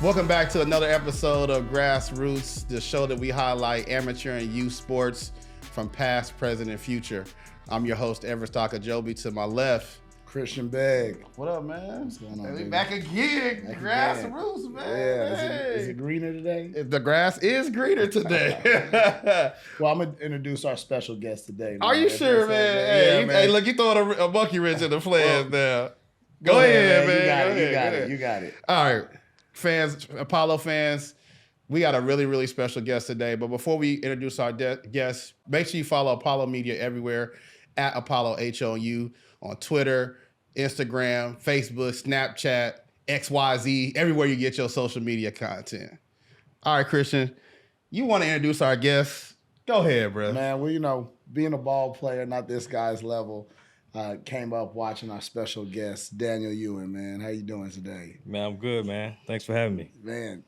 Welcome back to another episode of Grassroots, the show that we highlight amateur and youth sports from past, present, and future. I'm your host, Everett Joby. To my left, Christian Bag. What up, man? What's going on, We baby? back again. Back Grassroots, man. Yeah. Hey. Is it greener today? The grass is greener today. Well, I'm going to introduce our special guest today. Man. Are you sure, man? Yeah, man. Hey, look, you throwing a monkey wrench in the plans now. Go ahead, man. You got it. All right, fans, Apollo fans, we got a really, really special guest today. But before we introduce our guest, make sure you follow Apollo Media everywhere at Apollo HOU on Twitter, Instagram, Facebook, Snapchat, XYZ, everywhere you get your social media content. All right, Christian, you want to introduce our guest? Go ahead, bro. Man, well, being a ball player, not this guy's level, came up watching our special guest, Daniel Ewing, man. How you doing today? Man, I'm good, man. Thanks for having me. Man,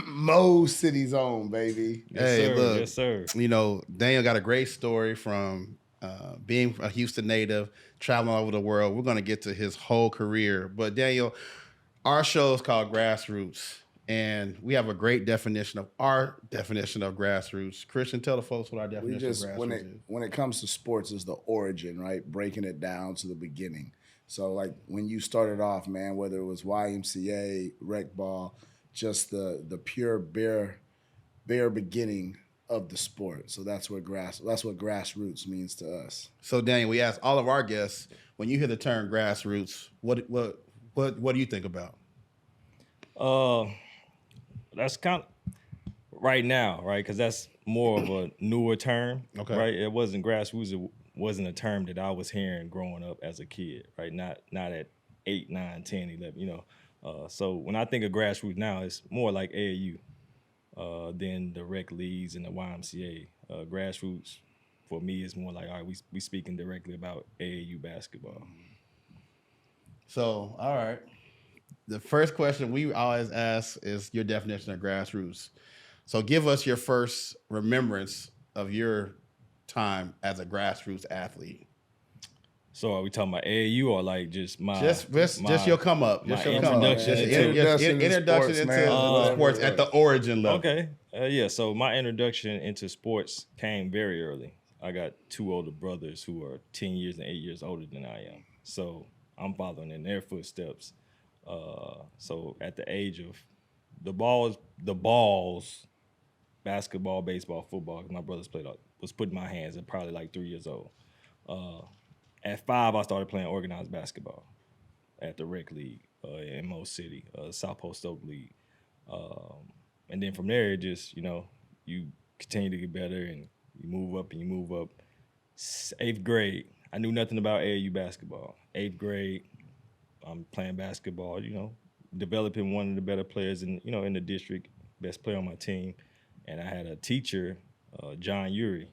Mo City's own, baby. Hey, sir. look, Yes, sir. You know, Daniel got a great story from being a Houston native, traveling all over the world. We're going to get to his whole career. But Daniel, our show is called Grassroots, and we have a great definition of grassroots. Christian, tell the folks what our definition of grassroots is. When it comes to sports, is the origin, right? Breaking it down to the beginning. So, like, when you started off, man, whether it was YMCA, rec ball, just the pure bare beginning of the sport. So that's what grassroots means to us. So Daniel, we asked all of our guests, when you hear the term grassroots, what do you think about? That's kind of right now, right? Because that's more of a newer term, Okay. right? It wasn't grassroots. It wasn't a term that I was hearing growing up as a kid, right? Not at 8, 9, 10, 11, you know. So when I think of grassroots now, it's more like AAU than the rec leagues and the YMCA. Grassroots for me is more like, all right, we speaking directly about AAU basketball. So, all right. The first question we always ask is your definition of grassroots. So give us your first remembrance of your time as a grassroots athlete. So are we talking about AAU or like just my just your come up, my just your come up, introduction just into- introduction into sports at the origin level. Okay. Yeah, so my introduction into sports came very early. I got 2 older brothers who are 10 years and 8 years older than I am. So I'm following in their footsteps. So at the age of the balls, basketball, baseball, football, my brothers was put in my hands at probably like 3 years old. At 5, I started playing organized basketball at the rec league in Mo City, South Post Oak League. And then from there, just, you know, you continue to get better and you move up and you move up. 8th grade, I knew nothing about AAU basketball. 8th grade, I'm playing basketball, you know, developing one of the better players in the district, best player on my team. And I had a teacher, John Uri,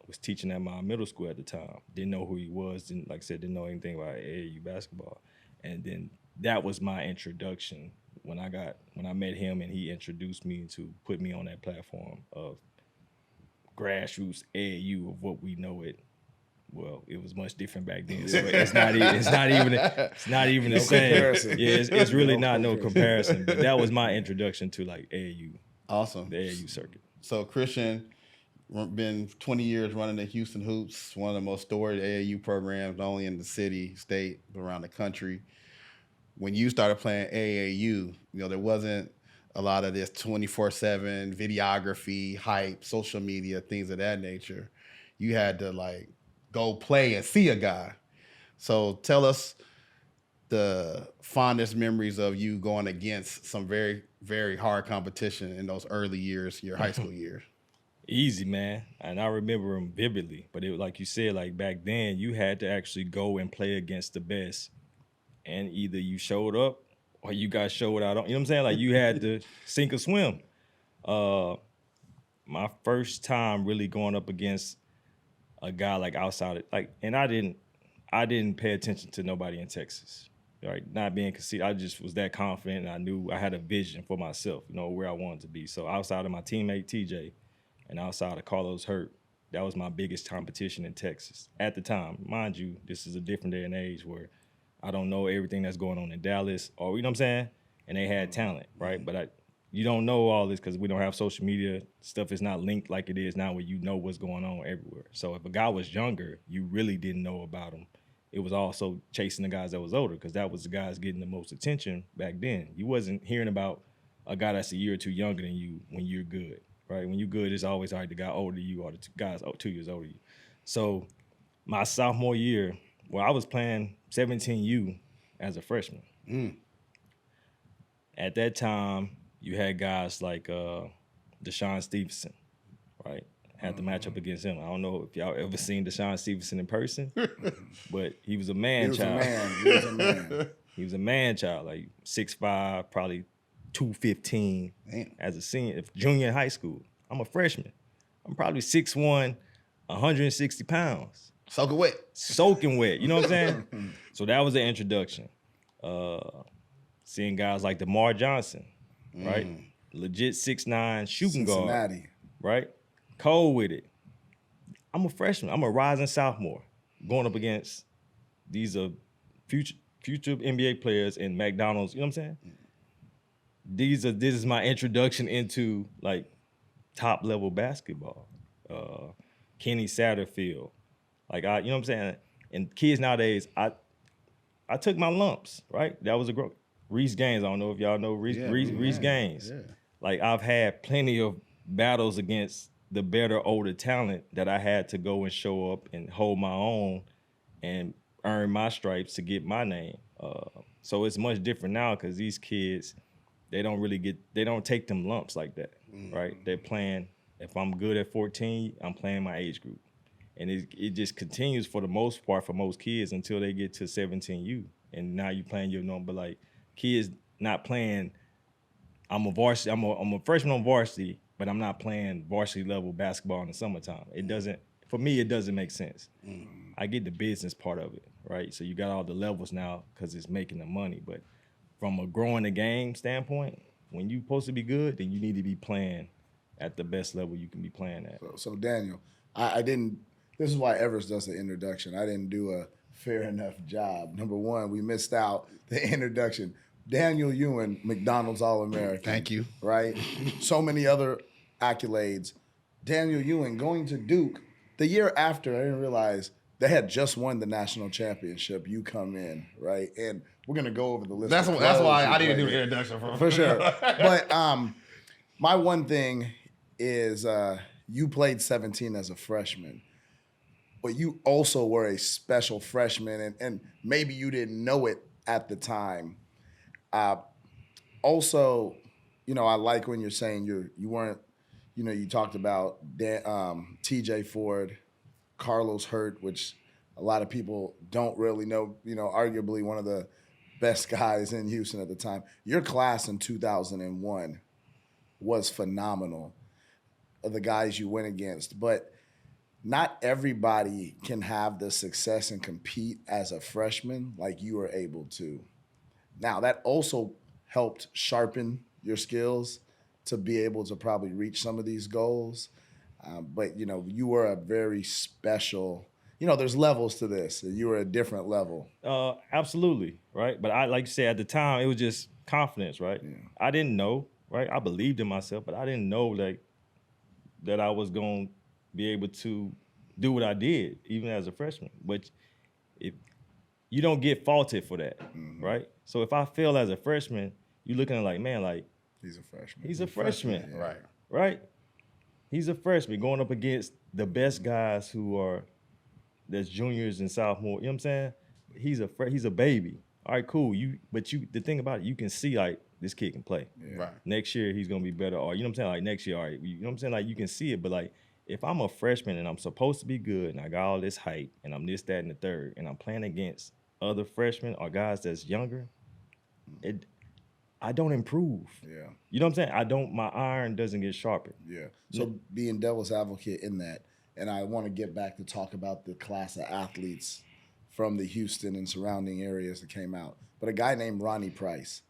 was teaching at my middle school at the time. Didn't know who he was, didn't know anything about AAU basketball. And then that was my introduction when I met him and he introduced me to put me on that platform of grassroots AAU of what we know it. Well, it was much different back then, so it's not even the same. Comparison. Yeah, it's really no comparison. But that was my introduction to like AAU. Awesome. The AAU circuit. So Christian, been 20 years running the Houston Hoops, one of the most storied AAU programs, not only in the city, state, but around the country. When you started playing AAU, there wasn't a lot of this 24/7 videography, hype, social media, things of that nature. You had to go play and see a guy. So tell us the fondest memories of you going against some very, very hard competition in those early years, your high school years. Easy, man. And I remember them vividly. But it, like you said, like back then, you had to actually go and play against the best. And either you showed up or you got showed out on. You know what I'm saying? Like you had to sink or swim. My first time really going up against a guy like outside of, and I didn't pay attention to nobody in Texas. Right? Not being conceited. I just was that confident and I knew I had a vision for myself, where I wanted to be. So outside of my teammate TJ and outside of Carlos Hurt, that was my biggest competition in Texas at the time. Mind you, this is a different day and age where I don't know everything that's going on in Dallas or, you know what I'm saying? And they had talent, right? But you don't know all this because we don't have social media. Stuff is not linked like it is now where you know what's going on everywhere. So if a guy was younger, you really didn't know about him. It was also chasing the guys that was older because that was the guys getting the most attention back then. You wasn't hearing about a guy that's a year or two younger than you when you're good, right? When you're good, it's always all right, the guy older than you or the guys 2 years older than you. So my sophomore year, I was playing 17U as a freshman. At that time, you had guys like Deshaun Stevenson, right? Had to match up against him. I don't know if y'all ever seen Deshaun Stevenson in person, but he was a man child. He was a man. He was a man child, like 6'5", probably 215 Damn. as a senior, junior in high school. I'm a freshman. I'm probably 6'1", 160 pounds. Soaking wet. Soaking wet, you know what I'm saying? So that was the introduction. Seeing guys like DeMar Johnson, right? Legit 6'9", shooting guard, Cincinnati. right? Cold with it. I'm a freshman. I'm a rising sophomore going up against these future NBA players in McDonald's, you know what I'm saying? This is my introduction into like top level basketball. Kenny Satterfield. Like you know what I'm saying? And kids nowadays, I took my lumps, right? That was a growth. Reese Gaines, I don't know if y'all know Reese Gaines. Yeah. Like I've had plenty of battles against the better older talent that I had to go and show up and hold my own and earn my stripes to get my name. So it's much different now because these kids, they don't take them lumps like that, right? They're playing, if I'm good at 14, I'm playing my age group. And it just continues for the most part for most kids until they get to 17U. And now you playing your number, like kids not playing, I'm a freshman on varsity, but I'm not playing varsity level basketball in the summertime. For me, it doesn't make sense. I get the business part of it, right? So you got all the levels now because it's making the money. But from a growing the game standpoint, when you're supposed to be good, then you need to be playing at the best level you can be playing at. So Daniel, I didn't. This is why Evers does the introduction. I didn't do a fair enough job. Number one, we missed out the introduction. Daniel Ewing, McDonald's All-American. Thank you. Right? So many other accolades. Daniel Ewing going to Duke. The year after, I didn't realize they had just won the national championship. You come in, right? And we're going to go over the list. That's why I didn't do the introduction for sure. But my one thing is you played 17 as a freshman. But you also were a special freshman, and maybe you didn't know it at the time. Also, you know, I like when you're saying you weren't, you know, you talked about TJ Ford, Carlos Hurt, which a lot of people don't really know, you know, arguably one of the best guys in Houston at the time. Your class in 2001 was phenomenal, the guys you went against. But not everybody can have the success and compete as a freshman like you were able to. Now, that also helped sharpen your skills to be able to probably reach some of these goals. But, you know, you were a very special, you know, there's levels to this. You were a different level. Absolutely, right? But I, like you said, at the time, it was just confidence, right? Yeah. I didn't know, right? I believed in myself, but I didn't know, like, that I was going to be able to do what I did, even as a freshman. But if you don't get faulted for that, right? So if I fail as a freshman, you're looking at like, man, like, he's a freshman. He's a freshman. Yeah. Right? He's a freshman going up against the best guys that's juniors and sophomore. You know what I'm saying? He's a baby. All right, cool. The thing about it, you can see like this kid can play. Yeah. Right. Next year he's gonna be better. Or you know what I'm saying? Like next year, all right. You know what I'm saying? Like you can see it, but like if I'm a freshman and I'm supposed to be good and I got all this hype and I'm this, that, and the third, and I'm playing against other freshmen or guys that's younger, I don't improve. Yeah. You know what I'm saying? My iron doesn't get sharper. Yeah. So being devil's advocate in that, and I want to get back to talk about the class of athletes from the Houston and surrounding areas that came out. But a guy named Ronnie Price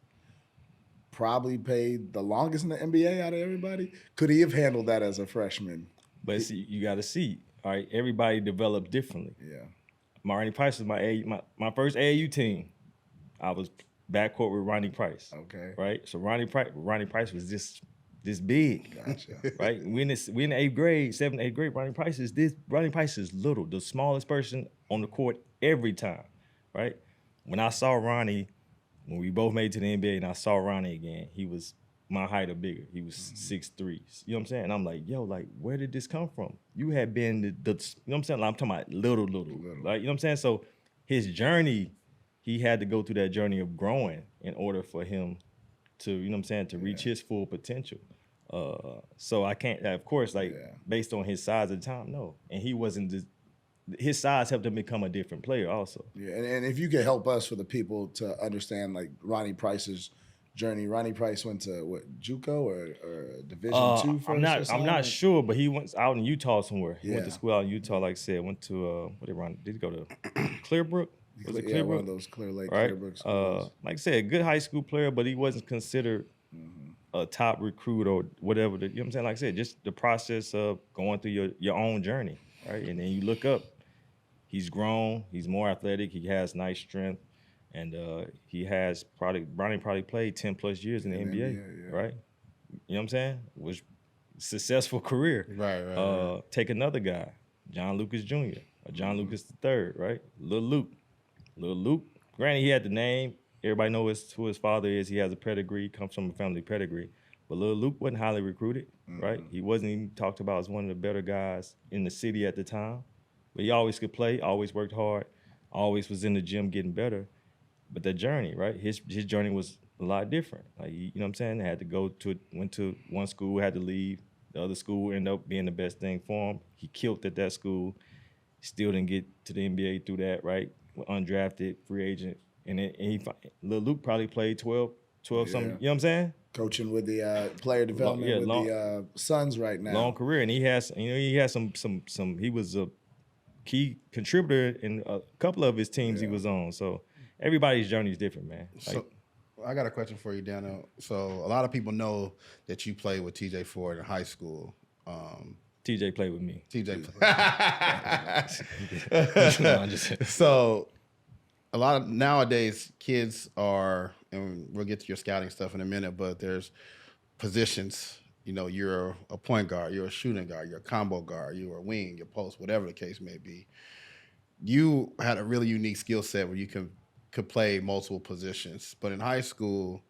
probably played the longest in the NBA out of everybody. Could he have handled that as a freshman? But see, you got to see, all right, everybody developed differently. Yeah. Ronnie Price was my first AAU team. I was backcourt with Ronnie Price. Okay. Right? So Ronnie Price was this big. Gotcha. Right? We in the eighth grade, 7th, 8th grade. Ronnie Price is little, the smallest person on the court every time. Right? When I saw Ronnie, when we both made it to the NBA and I saw Ronnie again, he was my height or bigger. He was 6'3". You know what I'm saying? And I'm like, yo, like, where did this come from? You had been the you know what I'm saying? Like, I'm talking about little. Like, you know what I'm saying? So his journey, he had to go through that journey of growing in order for him to, you know what I'm saying, to reach his full potential. So I can't, of course, like, based on his size at the time, no. And he wasn't just, his size helped him become a different player also. Yeah, and if you could help us for the people to understand, like, Ronnie Price's journey. Ronnie Price went to what, JUCO or Division II first? I'm not sure, but he went out in Utah somewhere. He went to school out in Utah, like I said. Went to did he go to Clearbrook? Was it Clearbrook? Yeah, one of those Clear Lake, right? Clearbrook schools. Like I said, good high school player, but he wasn't considered a top recruit or whatever. You know what I'm saying? Like I said, just the process of going through your own journey, right? And then you look up, he's grown, he's more athletic, he has nice strength. And Ronnie probably played 10 plus years in the NBA, right? You know what I'm saying? Was successful career. Right. Take another guy, John Lucas Jr. or John Lucas III, right? Lil Luke. Granted, he had the name. Everybody knows who his father is. He has a pedigree, comes from a family pedigree. But Lil Luke wasn't highly recruited, right? He wasn't even talked about as one of the better guys in the city at the time. But he always could play, always worked hard, always was in the gym getting better. But the journey, right? His journey was a lot different. Like, you know what I'm saying? Went to one school, had to leave. The other school ended up being the best thing for him. He killed at that school. Still didn't get to the NBA through that, right? Undrafted, free agent. And Lil Luke probably played 12 something, you know what I'm saying? Coaching with the player development the Suns right now. Long career. And he has some he was a key contributor in a couple of his teams he was on. So everybody's journey is different, man. Like, so I got a question for you, Daniel. So a lot of people know that you played with TJ Ford in high school. TJ played with me. So a lot of nowadays kids are, and we'll get to your scouting stuff in a minute, but there's positions. You know, you're a point guard, you're a shooting guard, you're a combo guard, you're a wing, you're post, whatever the case may be. You had a really unique skill set where you could play multiple positions. But in high school,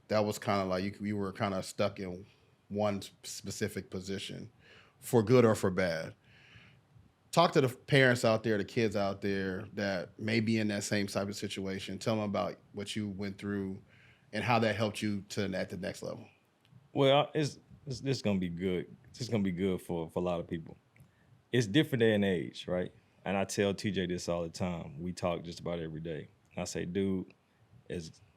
that was kind of like you were kind of stuck in one specific position, for good or for bad. Talk to the parents out there, the kids out there that may be in that same type of situation. Tell them about what you went through and how that helped you at the next level. Well, it's gonna be good. It's gonna be good for a lot of people. It's different day and age, right? And I tell TJ this all the time. We talk just about every day. I say, dude,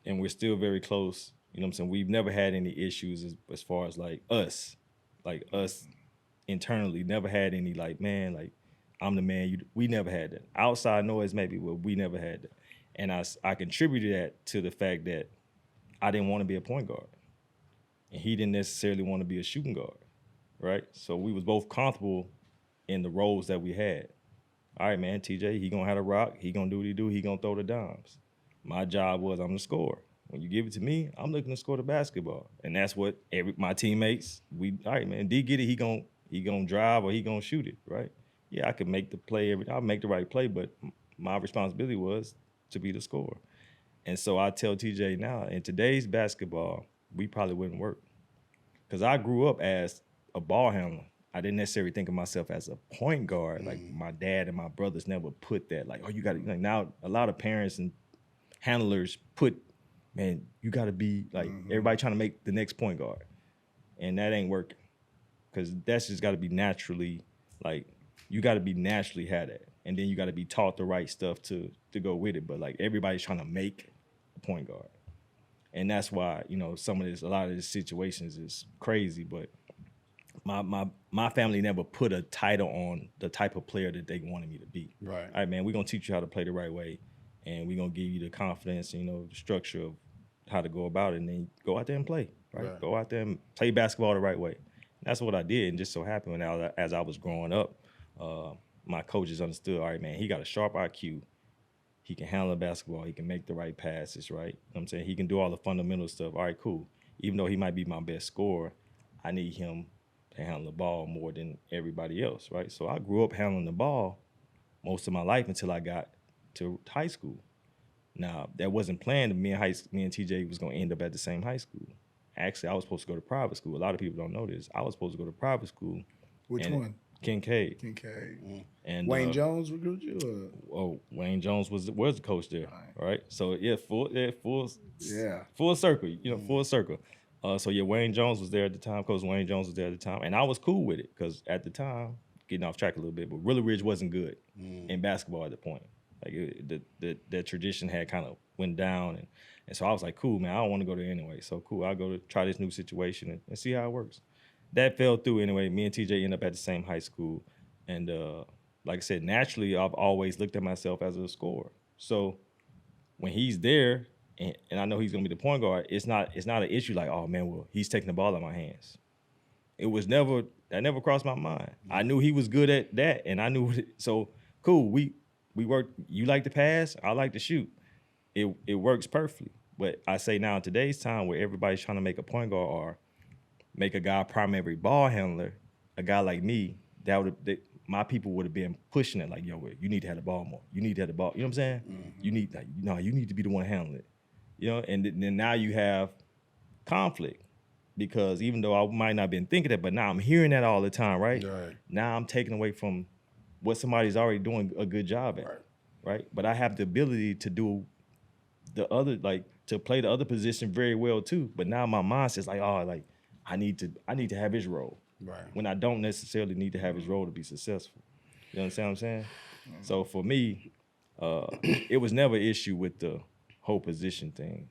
and we're still very close. You know what I'm saying? We've never had any issues as far as like us internally. Never had any like, man, like I'm the man. We never had that. Outside noise maybe, but we never had that. And I contributed that to the fact that I didn't want to be a point guard, and he didn't necessarily want to be a shooting guard, right? So we was both comfortable in the roles that we had. All right, man, TJ, he gonna have the rock. He gonna do what he do. He gonna throw the dimes. My job was I'm the scorer. When you give it to me, I'm looking to score the basketball, and that's what my teammates. All right, man, D get it. He gonna drive or he gonna shoot it, right? Yeah, I could make the play I'll make the right play, but my responsibility was to be the scorer. And so I tell TJ now, in today's basketball, we probably wouldn't work, because I grew up as a ball handler. I didn't necessarily think of myself as a point guard. Like my dad and my brothers never put that. Like, oh, you got to, like, now a lot of parents and handlers put, man, you got to be like everybody trying to make the next point guard. And that ain't working, because that's just got to be naturally, like, you got to be naturally had that. And then you got to be taught the right stuff to go with it. But like everybody's trying to make a point guard. And that's why, you know, a lot of these situations is crazy, but my family never put a title on the type of player that they wanted me to be. Right. All right, man, we're going to teach you how to play the right way, and we're going to give you the confidence and, you know, the structure of how to go about it, and then go out there and play, right? Go out there and play basketball the right way. And that's what I did, and just so happened as I was growing up, my coaches understood, all right, man, he got a sharp IQ, He can handle the basketball. He can make the right passes, right? You know what I'm saying? He can do all the fundamental stuff. All right, cool. Even though he might be my best scorer, I need him to handle the ball more than everybody else, right? So I grew up handling the ball most of my life until I got to high school. Now, that wasn't planned. Me and TJ was going to end up at the same high school. Actually, I was supposed to go to private school. A lot of people don't know this. I was supposed to go to private school. Which one? Kincaid. And Wayne Jones recruited you? Oh, Wayne Jones was the coach there, right? So yeah, full circle, full circle. So yeah, Wayne Jones was there at the time. Coach Wayne Jones was there at the time, and I was cool with it because at the time, getting off track a little bit, but Willow Ridge wasn't good in basketball at the point. Like that tradition had kind of went down, and so I was like, cool, man, I don't want to go there anyway. So cool, I'll go to try this new situation and see how it works. That fell through anyway. Me and TJ ended up at the same high school. And like I said, naturally, I've always looked at myself as a scorer. So when he's there, and I know he's going to be the point guard, it's not an issue like, oh, man, well, he's taking the ball out of my hands. That never crossed my mind. I knew he was good at that, and I knew so cool. We worked. You like to pass, I like to shoot. It works perfectly. But I say now in today's time where everybody's trying to make a point guard or make a guy a primary ball handler, a guy like me, my people would have been pushing it like, yo, you need to have the ball more. You need to have the ball. You know what I'm saying? Mm-hmm. You need to be the one handling it. And then now you have conflict because even though I might not have been thinking that, but now I'm hearing that all the time, right? Now I'm taking away from what somebody's already doing a good job at, right? But I have the ability to do the other, like to play the other position very well too. But now my mindset's like, I need to have his role. Right. When I don't necessarily need to have his role to be successful. You understand what I'm saying? Mm-hmm. So for me, it was never an issue with the whole position thing.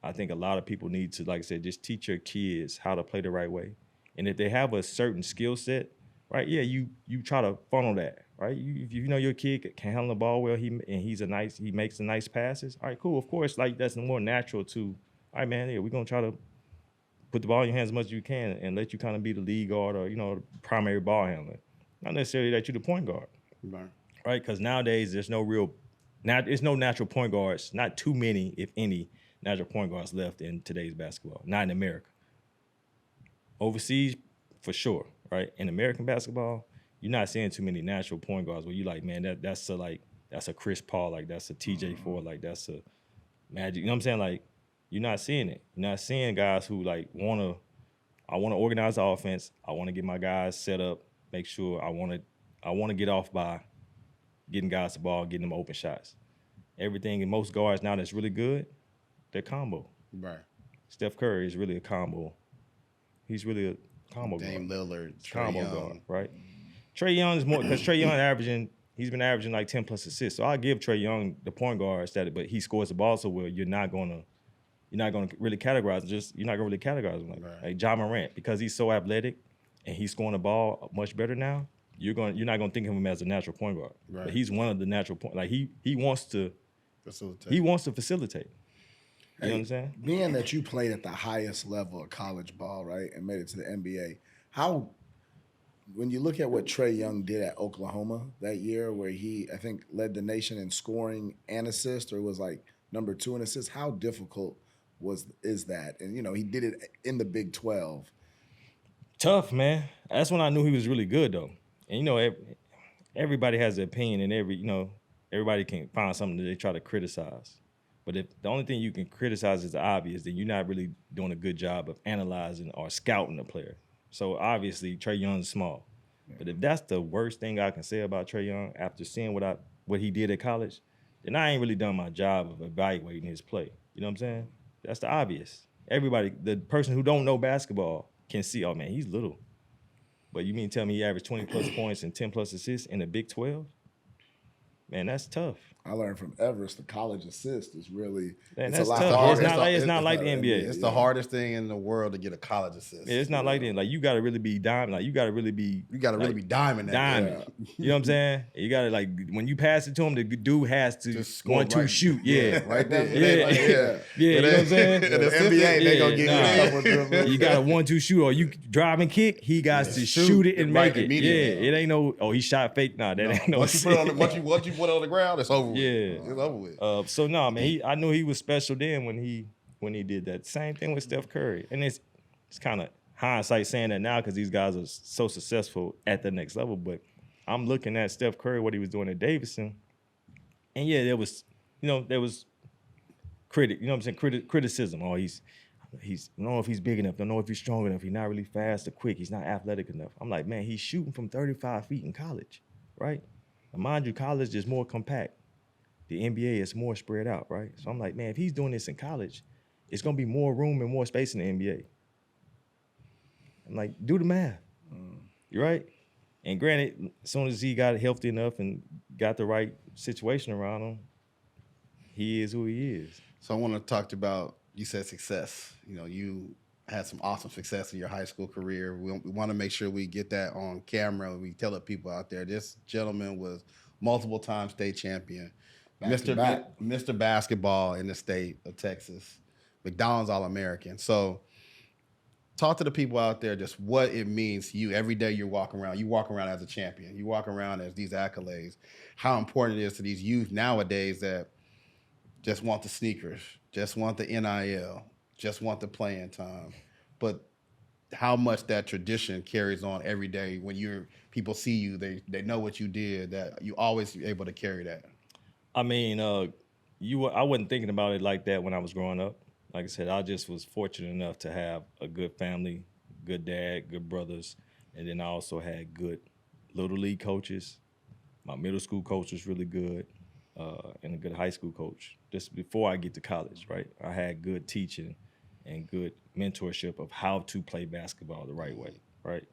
I think a lot of people need to, like I said, just teach your kids how to play the right way. And if they have a certain skill set, right, yeah, you try to funnel that, right? If you know your kid can handle the ball well, he makes the nice passes, all right, cool. Of course, like that's more natural to, all right, man, yeah, we're going to try to put the ball in your hands as much as you can and let you kind of be the lead guard or, the primary ball handler. Not necessarily that you're the point guard. Right? Because nowadays there's no natural point guards, not too many, if any, natural point guards left in today's basketball. Not in America. Overseas, for sure, right? In American basketball, you're not seeing too many natural point guards where you like, man, that's a Chris Paul, like that's a TJ Ford, like that's a Magic. You know what I'm saying? Like, you're not seeing it. You're not seeing guys who I want to organize the offense. I want to get my guys set up, make sure I want to get off by getting guys the ball, getting them open shots. Everything in most guards now that's really good, they're combo. Right. Steph Curry is really a combo. He's really a combo guard. Dame Lillard, Trey Young. Guard, right? Trey Young is more because Trey Young he's been averaging like 10 plus assists. So I give Trey Young the point guard status, but he scores the ball so well, you're not gonna really categorize him like Ja Morant, because he's so athletic and he's scoring the ball much better now. You're not gonna think of him as a natural point guard. Right. But he's one of the natural point. Like he wants to facilitate. He wants to facilitate. You know what I'm saying? Being that you played at the highest level of college ball, right, and made it to the NBA, when you look at what Trey Young did at Oklahoma that year, where he, I think, led the nation in scoring and assists, or was like number 2 in assists, how difficult is that? And, he did it in the Big 12. Tough, man. That's when I knew he was really good, though. And, everybody has an opinion, and everybody can find something that they try to criticize. But if the only thing you can criticize is the obvious, then you're not really doing a good job of analyzing or scouting the player. So obviously, Trey Young's small. Yeah. But if that's the worst thing I can say about Trey Young after seeing what he did at college, then I ain't really done my job of evaluating his play. You know what I'm saying? That's the obvious. Everybody, the person who don't know basketball can see, oh, man, he's little. But you mean tell me he averaged 20-plus points and 10-plus assists in the Big 12? Man, that's tough. I learned from Everest the college assist is really it's a lot tough. It's not like the NBA. It's the hardest thing in the world to get a college assist. Yeah, it's not like that. Like you got to really be diamond. Like you got to really be diamond. Diamond. Yeah. You know what I'm saying? You got to like when you pass it to him, the dude has to 1-2 shoot. Yeah, right there. Yeah. You know what I'm saying? The NBA, they gonna get you got a 1-2 shoot, or you drive and kick. He got to shoot it and make it. Yeah, it ain't no. Oh, he shot fake. Nah, that ain't no. Once you put it on the ground, it's over. with. Yeah. It's over with. So no, man, I knew he was special then when he did that. Same thing with Steph Curry, and it's kind of hindsight saying that now because these guys are so successful at the next level. But I'm looking at Steph Curry, what he was doing at Davidson, and yeah, there was criticism. Oh, he's don't know if he's big enough, don't know if he's strong enough, he's not really fast or quick, he's not athletic enough. I'm like, man, he's shooting from 35 feet in college, right? And mind you, college is more compact. The NBA is more spread out, right? So I'm like, man, if he's doing this in college, it's gonna be more room and more space in the NBA. I'm like, do the math. You're right. And granted, as soon as he got healthy enough and got the right situation around him, he is who he is. So I want to talk about, you said success. You know, you had some awesome success in your high school career. We want to make sure we get that on camera. We tell the people out there, this gentleman was multiple time state champion, Mr. Basketball in the state of Texas, McDonald's All-American. So talk to the people out there just what it means to you. Every day you're walking around. You walk around as a champion. You walk around as these accolades. How important it is to these youth nowadays that just want the sneakers, just want the NIL, just want the playing time. But how much that tradition carries on every day when people see you, they know what you did, that you always able to carry that. I mean, I wasn't thinking about it like that when I was growing up. Like I said, I just was fortunate enough to have a good family, good dad, good brothers, and then I also had good little league coaches. My middle school coach was really good, and a good high school coach. Just before I get to college, right? I had good teaching and good mentorship of how to play basketball the right way, right?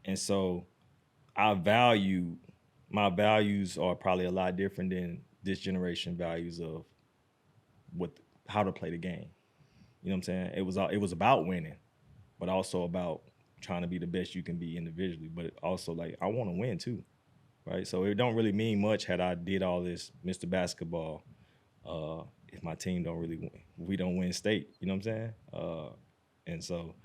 And so my values are probably a lot different than this generation values of how to play the game. You know what I'm saying? It was about winning, but also about trying to be the best you can be individually, but also like I want to win too, right? So it don't really mean much had I did all this Mr. Basketball if my team don't really win. We don't win state, you know what I'm saying? And so,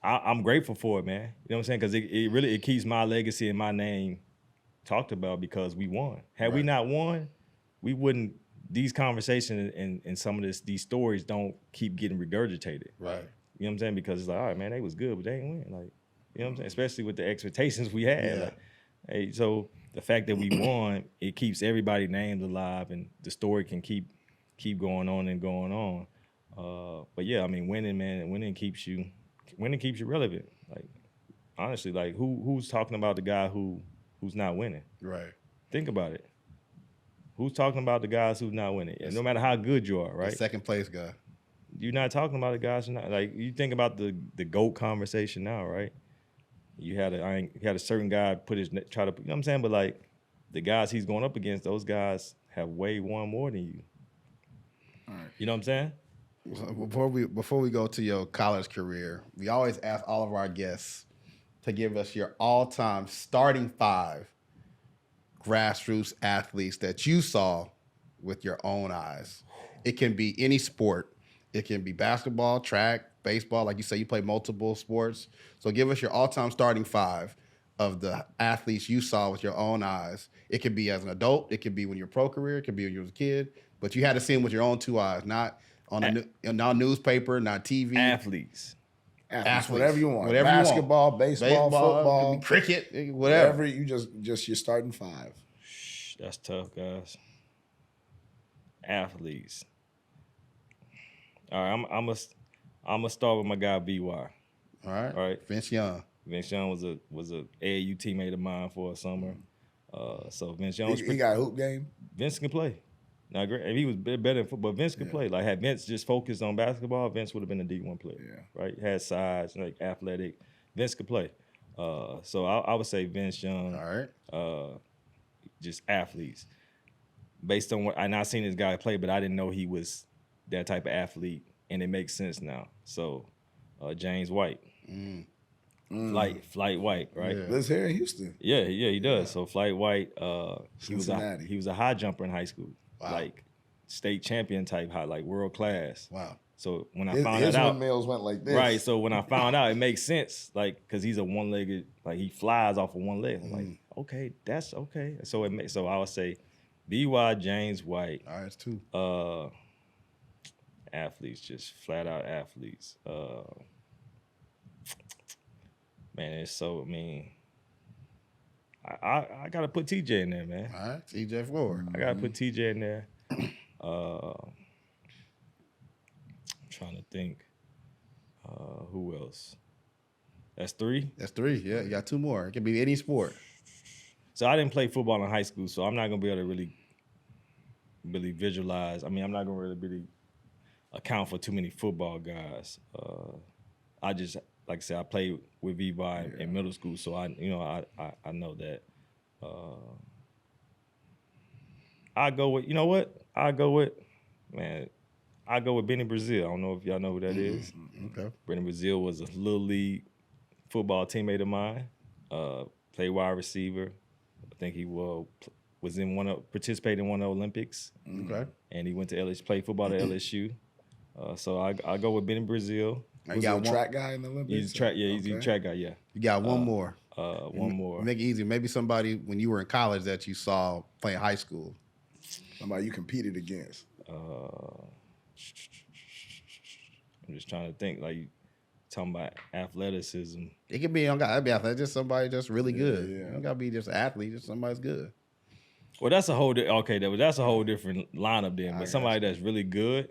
I'm grateful for it, man. You know what I'm saying? Because it really keeps my legacy and my name talked about because we won. Had we not won, we wouldn't. These conversations and some of these stories don't keep getting regurgitated. Right. You know what I'm saying? Because it's like, all right, man, they was good, but they ain't win. Like, you know what I'm saying? Especially with the expectations we had. Yeah. Like, hey, so the fact that we won, it keeps everybody's names alive, and the story can keep going on and going on. But yeah, I mean, winning keeps you relevant. Like, honestly, like who's talking about the guy who's not winning? Right. Think about it. Who's talking about the guys who's not winning? And no matter how good you are, right? The second place guy. You're not talking about the guys who not like. You think about the GOAT conversation now, right? You had a certain guy try to, you know what I'm saying? But like the guys he's going up against, those guys have won more than you. All right. You know what I'm saying? Before we go to your college career, we always ask all of our guests to give us your all-time starting 5 grassroots athletes that you saw with your own eyes. It can be any sport. It can be basketball, track, baseball. Like you say, you play multiple sports. So give us your all-time starting 5 of the athletes you saw with your own eyes. It could be as an adult. It could be when you're pro career. It could be when you were a kid. But you had to see them with your own 2 eyes, not on not newspaper, not TV. Athletes. Whatever you want. Whatever Basketball, you want. baseball, football, could be cricket, whatever. You just you're starting 5. That's tough, guys. Athletes. All right, I'm gonna start with my guy BY. All right. All right. Vince Young. Vince Young was a AAU teammate of mine for a summer. So Vince Young He got a hoop game. Vince can play. Now, great. If he was better in football, Vince could play. Like, had Vince just focused on basketball, Vince would have been a D1 player. Yeah. Right? Had size, like athletic. Vince could play. So I would say Vince Young. All right. Just athletes. Based on what I not seen this guy play, but I didn't know he was that type of athlete, and it makes sense now. So James White. Flight White, right? Yeah. Lives here in Houston. Yeah, he does. Yeah. So Flight White, he was Cincinnati. a high jumper in high school. Wow. Like state champion type high, like world class. Wow. So when I His found that out, windmills went like this. right? So when I found out, it makes sense, like because he's a one-legged, like he flies off of one leg. I'm like, okay, that's okay. So it makes. So I would say, B.Y. James White, All right, it's 2. athletes, just flat out athletes. Man, it's so. I mean, I gotta put TJ in there, man. All right, TJ Ford. I gotta put TJ in there. I'm trying to think. Who else? That's 3. That's 3. Yeah, you got 2 more. It can be any sport. So I didn't play football in high school, so I'm not gonna be able to really visualize. I mean, I'm not gonna really account for too many football guys. I just, like I said, I played with V-By in middle school, so I know that. I go with, you know what? I go with Benny Brazil. I don't know if y'all know who that is. Okay. Benny Brazil was a little league football teammate of mine. Played wide receiver. I think he participated in one of the Olympics. Okay. And he went to LSU, played football at LSU. So I go with Benny Brazil. Was he a track guy in the Olympics? He's a track guy, yeah. You got one more. One more. Make it easy. Maybe somebody when you were in college that you saw playing high school. Somebody you competed against. I'm just trying to think, like, talking about athleticism. It could be, don't gotta be athletic, just somebody just really good. Yeah. You don't gotta be just an athlete, just somebody's good. Well, that's a whole that's a whole different lineup then. But somebody that's really good,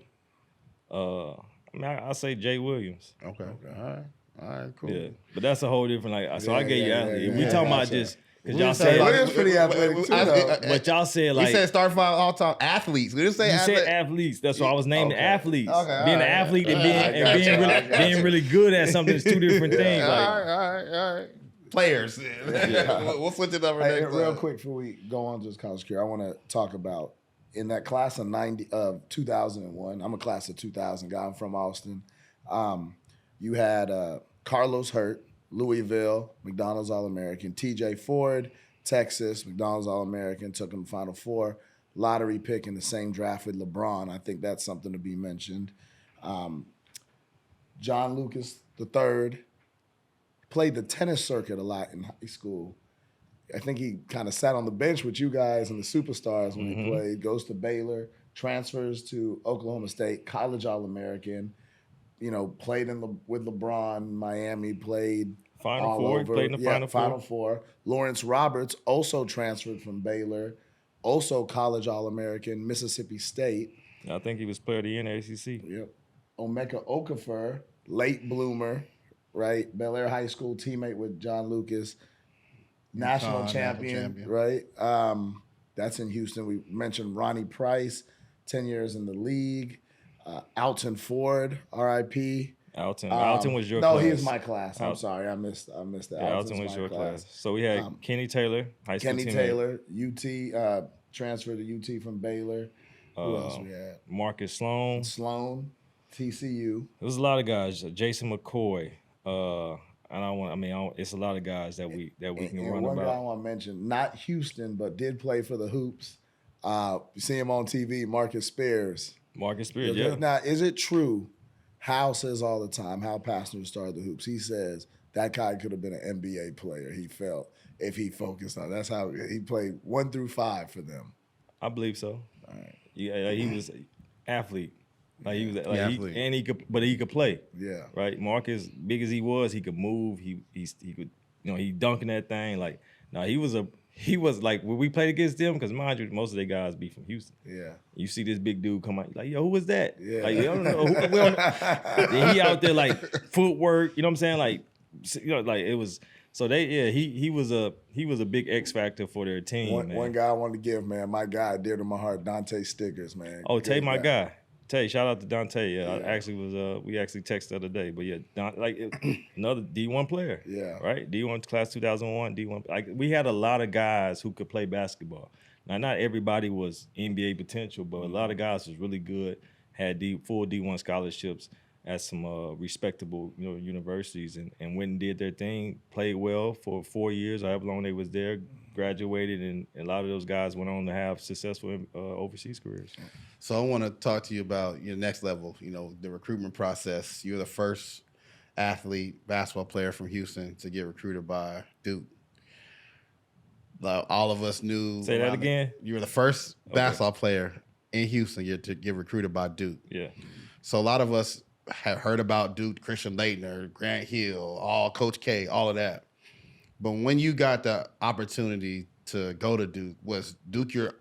I mean, I'll say Jay Williams. Okay. All right, cool. Yeah, but that's a whole different, like, so I gave you athlete. If we yeah, talking about gotcha. just, because y'all said, Williams pretty athletic too, though. but y'all said, We like, said start five all time athletes. We didn't say you athletes. said athletes. That's why I was naming Okay. athletes. Okay, being an all right. athlete and I being really good at something is 2 different things. Like, All right. Players. We'll switch it up Hey, next real time. quick before we go on to college career, I want to talk about in that class of 2001. I'm a class of 2000 guy. I'm from Austin. You had Carlos Hurt, Louisville, McDonald's All-American. T.J. Ford, Texas, McDonald's All-American, took him Final Four. Lottery pick in the same draft with LeBron. I think that's something to be mentioned. John Lucas III played the tennis circuit a lot in high school. I think he kind of sat on the bench with you guys and the superstars when he played. Goes to Baylor, transfers to Oklahoma State, college All-American. You know, played with LeBron, Miami, played Final all Four, over. played in the Final Four. Final Four. Lawrence Roberts also transferred from Baylor, also college All-American, Mississippi State. I think he was player of the year in the ACC. Yep. Omeka Okafor, late bloomer, right? Bel Air High School teammate with John Lucas, national champion, right? That's in Houston. We mentioned Ronnie Price, 10 years in the league. Alton Ford, R.I.P. Alton was your no, class. he was my class. I'm sorry, I missed that. Yeah, Alton was your class. So we had Kenny Taylor, high school Kenny teammate. Taylor, UT, transferred to UT from Baylor. Who else we had? Marcus Sloan. Sloan, TCU. There was a lot of guys. Jason McCoy. It's a lot of guys that we can And run one guy I about. want to mention, not Houston, but did play for the Hoops. You see him on TV, Marcus Spears. Marcus Spears, yeah. Now, is it true? Hal says all the time, Hal Pastner started the Hoops. He says that guy could have been an NBA player, he felt, if he focused on. That's how he played 1 through 5 for them. I believe so. All right. Yeah, he was an athlete. Like he was like athlete. he could play. Yeah. Right. Marcus, big as he was, he could move. He could, he dunking that thing. Like, no, he was like when we played against them, because mind you, most of the guys be from Houston. Yeah. You see this big dude come out, like, yo, who was that? Yeah. Like, you don't know. Then he out there like footwork, you know what I'm saying? Like, like it was. So he was a big X factor for their team. One guy I wanted to give, man, my guy, dear to my heart, Dante Stickers, man. Oh, Tay, Good my guy. Tay, shout out to Dante. Yeah, Yeah. I actually was. We actually texted the other day, but yeah, another D1 player. Yeah. Right. D1 class 2001. D1. Like we had a lot of guys who could play basketball. Now, not everybody was NBA potential, but a lot of guys was really good. Had full D1 scholarships. at some respectable, universities, and went and did their thing, played well for 4 years, however long they was there, graduated, and a lot of those guys went on to have successful overseas careers. So I want to talk to you about your next level, the recruitment process. You're the first athlete, basketball player from Houston to get recruited by Duke. All of us knew. Say that again? You were the first basketball player in Houston to get recruited by Duke. Yeah. So a lot of us have heard about Duke, Christian Laettner, Grant Hill, Coach K, all of that. But when you got the opportunity to go to Duke, was Duke your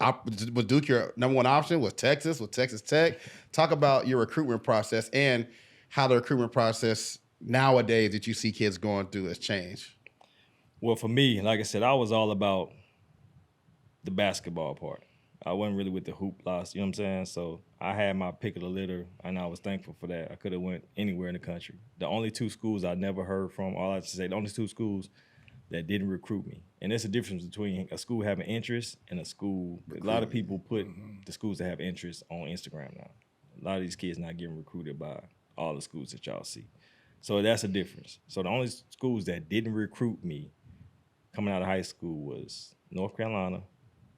number one option? Was Texas Tech? Talk about your recruitment process and how the recruitment process nowadays that you see kids going through has changed. Well, for me, like I said, I was all about the basketball part. I wasn't really with the hoop loss, you know what I'm saying? So I had my pick of the litter, and I was thankful for that. I could have went anywhere in the country. The only two schools I never heard from, the only two schools that didn't recruit me. And there's a difference between a school having interest and a school. A lot of people put the schools that have interest on Instagram now. A lot of these kids not getting recruited by all the schools that y'all see. So that's a difference. So the only schools that didn't recruit me coming out of high school was North Carolina,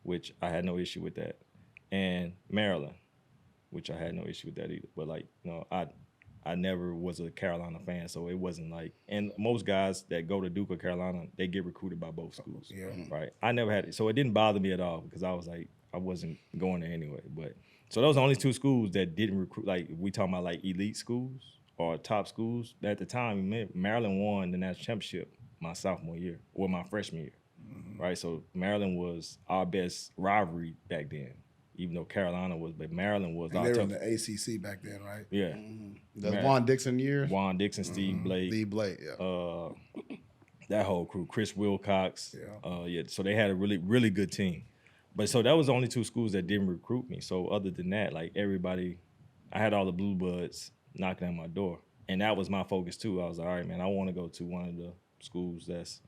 which I had no issue with that, and Maryland, which I had no issue with that either. But I never was a Carolina fan, so it wasn't like. And most guys that go to Duke or Carolina, they get recruited by both schools. Yeah. Right. I never had it, so it didn't bother me at all because I was like, I wasn't going there anyway. But so those are the only two schools that didn't recruit. Like we talking about like elite schools or top schools. At the time, Maryland won the national championship my sophomore year or my freshman year. Right, so Maryland was our best rivalry back then, even though Carolina was, but Maryland was our they were tough. in the ACC back then, right? Yeah, The Juan Dixon years. Juan Dixon, Steve Blake, yeah. That whole crew, Chris Wilcox. Yeah. So they had a really, really good team. But so that was the only two schools that didn't recruit me. So other than that, like everybody, I had all the blue bloods knocking on my door, and that was my focus too. I was like, all right, man, I want to go to one of the schools that's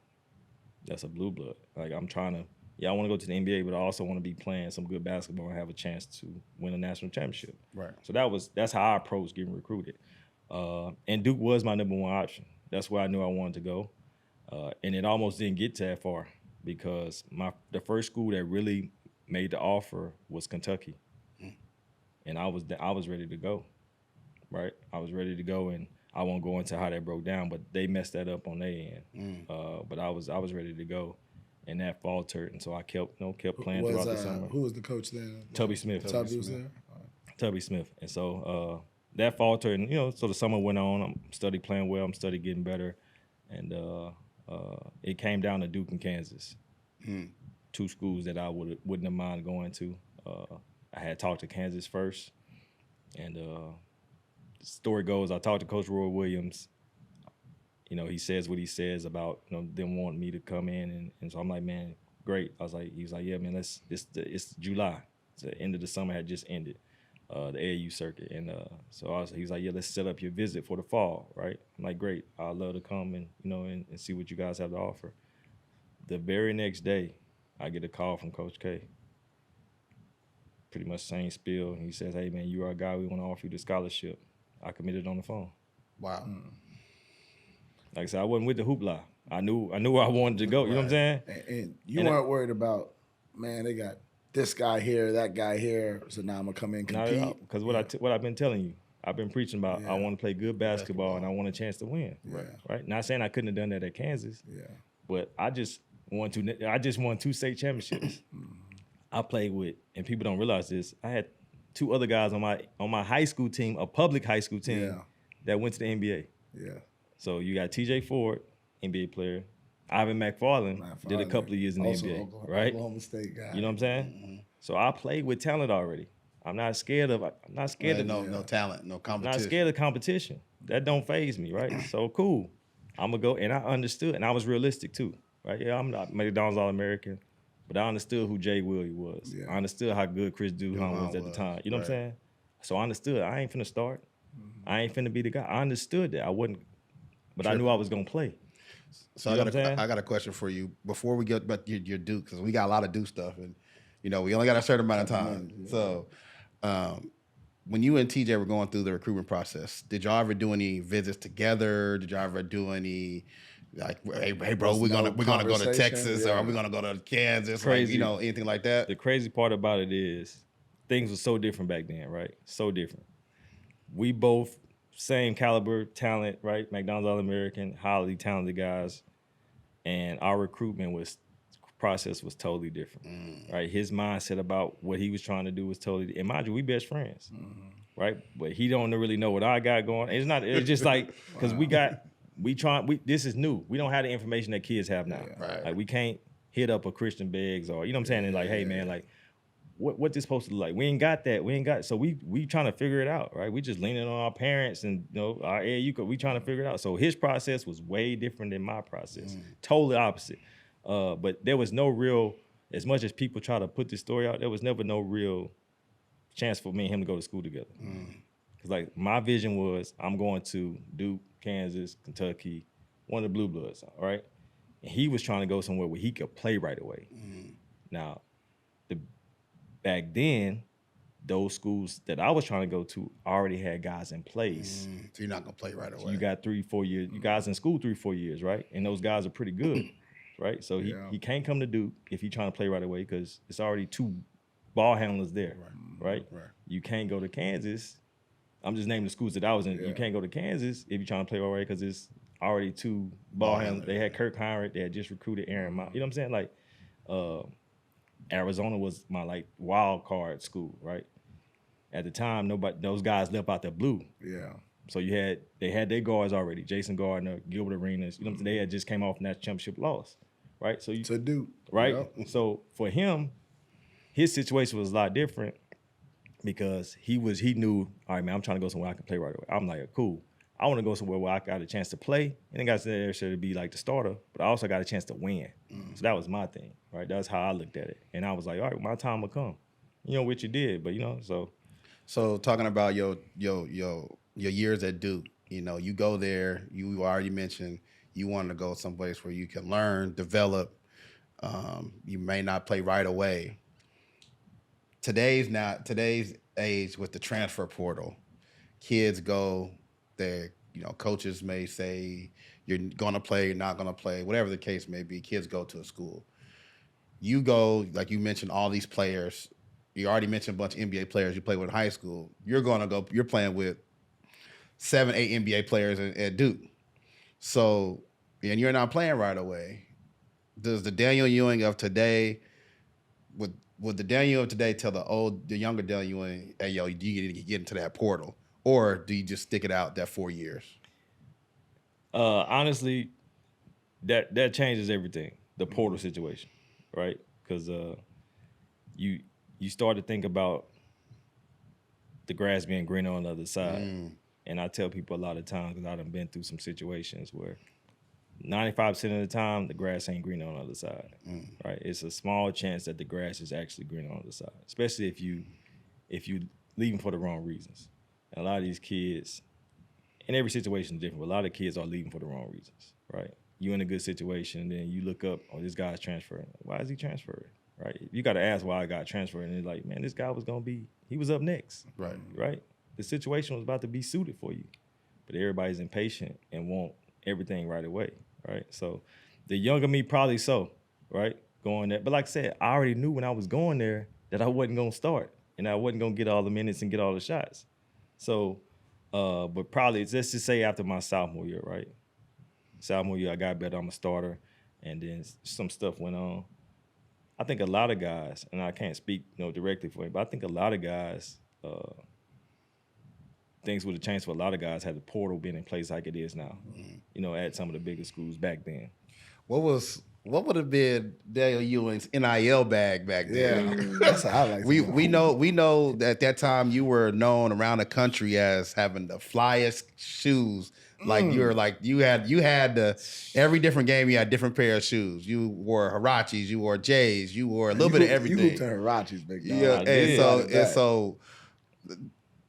a blue blood. Like I want to go to the NBA, but I also want to be playing some good basketball and have a chance to win a national championship. Right. So that's how I approached getting recruited. And Duke was my number one option. That's where I knew I wanted to go. And it almost didn't get that far because the first school that really made the offer was Kentucky. And I was ready to go. Right? I was ready to go, and I won't go into how that broke down, but they messed that up on their end. But I was ready to go, and that faltered, and so I kept playing throughout the summer. Who was the coach then? Tubby Smith. Tubby was there? Tubby Smith. And so that faltered, and so the summer went on. I'm studied playing well. I'm studied getting better, and it came down to Duke and Kansas, two schools that I wouldn't have mind going to. I had talked to Kansas first, and the story goes, I talked to Coach Roy Williams. He says what he says about them wanting me to come in, and so I'm like, man, great. He was like, yeah, man, it's July. So the end of the summer had just ended, the AAU circuit, and he was like, yeah, let's set up your visit for the fall, right? I'm like, great, I'd love to come and and see what you guys have to offer. The very next day, I get a call from Coach K. Pretty much same spiel. He says, hey man, you are a guy, we want to offer you the scholarship. I committed on the phone. Wow. Like I said, I wasn't with the hoopla. I knew where I wanted to go. You know what I'm saying? And you weren't worried about, man, they got this guy here, that guy here, so now I'm gonna come in and compete. Not at all. Because what I've been telling you, I've been preaching about. I want to play good basketball and I want a chance to win. Right. Not saying I couldn't have done that at Kansas. Yeah. But I just won 2 state championships. I played with, and people don't realize this, I had 2 other guys on my high school team, a public high school team, that went to the NBA. Yeah. So you got TJ Ford, NBA player. Ivan McFarland did a couple of years in the NBA, right? Oklahoma State guy. You know what I'm saying? So I played with talent already. I'm not scared of no talent, no competition. Not scared of competition. That don't faze me, right? So cool. I'm gonna go, and I understood, and I was realistic too, right? Yeah, I'm not McDonald's All-American, but I understood who Jay Willie was. Yeah. I understood how good Chris Duhon was at the time. You know what I'm saying? So I understood. I ain't finna start. I ain't finna be the guy. I understood that. I wasn't, but I knew I was gonna play. So You know I got a question for you before we get about your Duke, because we got a lot of Duke stuff, and we only got a certain amount of time. So when you and TJ were going through the recruitment process, did y'all ever do any visits together? Did y'all ever do any like, hey bro, we're gonna go to Texas or we're gonna go to Kansas, Crazy. like, anything like that? The crazy part about it is things were so different back then, right? So different. We both same caliber talent, right? McDonald's All-American, highly talented guys, and our recruitment process was totally different, right? His mindset about what he was trying to do was totally, and mind you, we best friends, right? But he don't really know what I got going. It's just like, because this is new. We don't have the information that kids have now. Right. Like we can't hit up a Christian Beggs or, you know what I'm saying? And like, hey man, like, what this supposed to look like? We ain't got that. So we trying to figure it out, right? We just leaning on our parents and our AAU. We trying to figure it out. So his process was way different than my process. Totally opposite. But there was no real, as much as people try to put this story out, there was never no real chance for me and him to go to school together. Because like my vision was, I'm going to Duke, Kansas, Kentucky, one of the Blue Bloods, all right? And he was trying to go somewhere where he could play right away. Now, back then, those schools that I was trying to go to already had guys in place. So you're not gonna play right away. So you got 3-4 years. You guys in school 3-4 years, right? And those guys are pretty good, right? So he can't come to Duke if he's trying to play right away because it's already 2 ball handlers there, right? You can't go to Kansas. I'm just naming the schools that I was in. You can't go to Kansas if you're trying to play right away because it's already 2 ball handlers. They had Kirk Heinrich. They had just recruited Aaron Mott. You know what I'm saying? Like, Arizona was my like wild card school, right? At the time, those guys left out the blue. Yeah. So they had their guards already, Jason Gardner, Gilbert Arenas. You know what I'm saying? They had just came off national championship loss, right? So to Duke, right? Yep. So for him, his situation was a lot different because he knew, all right, man, I'm trying to go somewhere I can play right away. I'm like, cool. I want to go somewhere where I got a chance to play, and it got to be like the starter, but I also got a chance to win. So that was my thing, right? That's how I looked at it, and I was like, all right, my time will come. Which it did, but So talking about your years at Duke, you go there. You already mentioned you wanted to go someplace where you can learn, develop. You may not play right away. Today's age with the transfer portal, kids go. Coaches may say you're going to play, you're not going to play, whatever the case may be. Kids go to a school. You go, like you mentioned, all these players. You already mentioned a bunch of NBA players you play with in high school. You're playing with 7, 8 NBA players at Duke. So, and you're not playing right away. Does the Daniel Ewing of today, would the Daniel of today tell the younger Daniel Ewing, hey, yo, you need to get into that portal? Or do you just stick it out that 4 years? Honestly, that changes everything. The portal situation, right? Because you start to think about the grass being greener on the other side. And I tell people a lot of times, because I done been through some situations where 95% of the time the grass ain't green on the other side, right? It's a small chance that the grass is actually green on the other side, especially if you leaving for the wrong reasons. And a lot of these kids, and every situation is different, but a lot of kids are leaving for the wrong reasons, right? You in a good situation, and then you look up, oh, this guy's transferring. Why is he transferring, right? You got to ask why I got transferred, and it's like, man, this guy he was up next, right? The situation was about to be suited for you, but everybody's impatient and want everything right away, right? So the younger me probably so, right, going there. But like I said, I already knew when I was going there that I wasn't going to start, and I wasn't going to get all the minutes and get all the shots. So, but probably, let's just say after my sophomore year, right? Sophomore year, I got better. I'm a starter. And then some stuff went on. I think a lot of guys, and I can't speak directly for him, but I think a lot of guys, things would have changed for a lot of guys had the portal been in place like it is now, at some of the bigger schools back then. What would have been Daniel Ewing's NIL bag back then? Yeah, that's how I like. We know that at that time you were known around the country as having the flyest shoes. Like you had every different game you had different pair of shoes. You wore Hirachis, you wore J's, you wore a little bit of everything. You hooped to Hirachis, big dog. Yeah, and so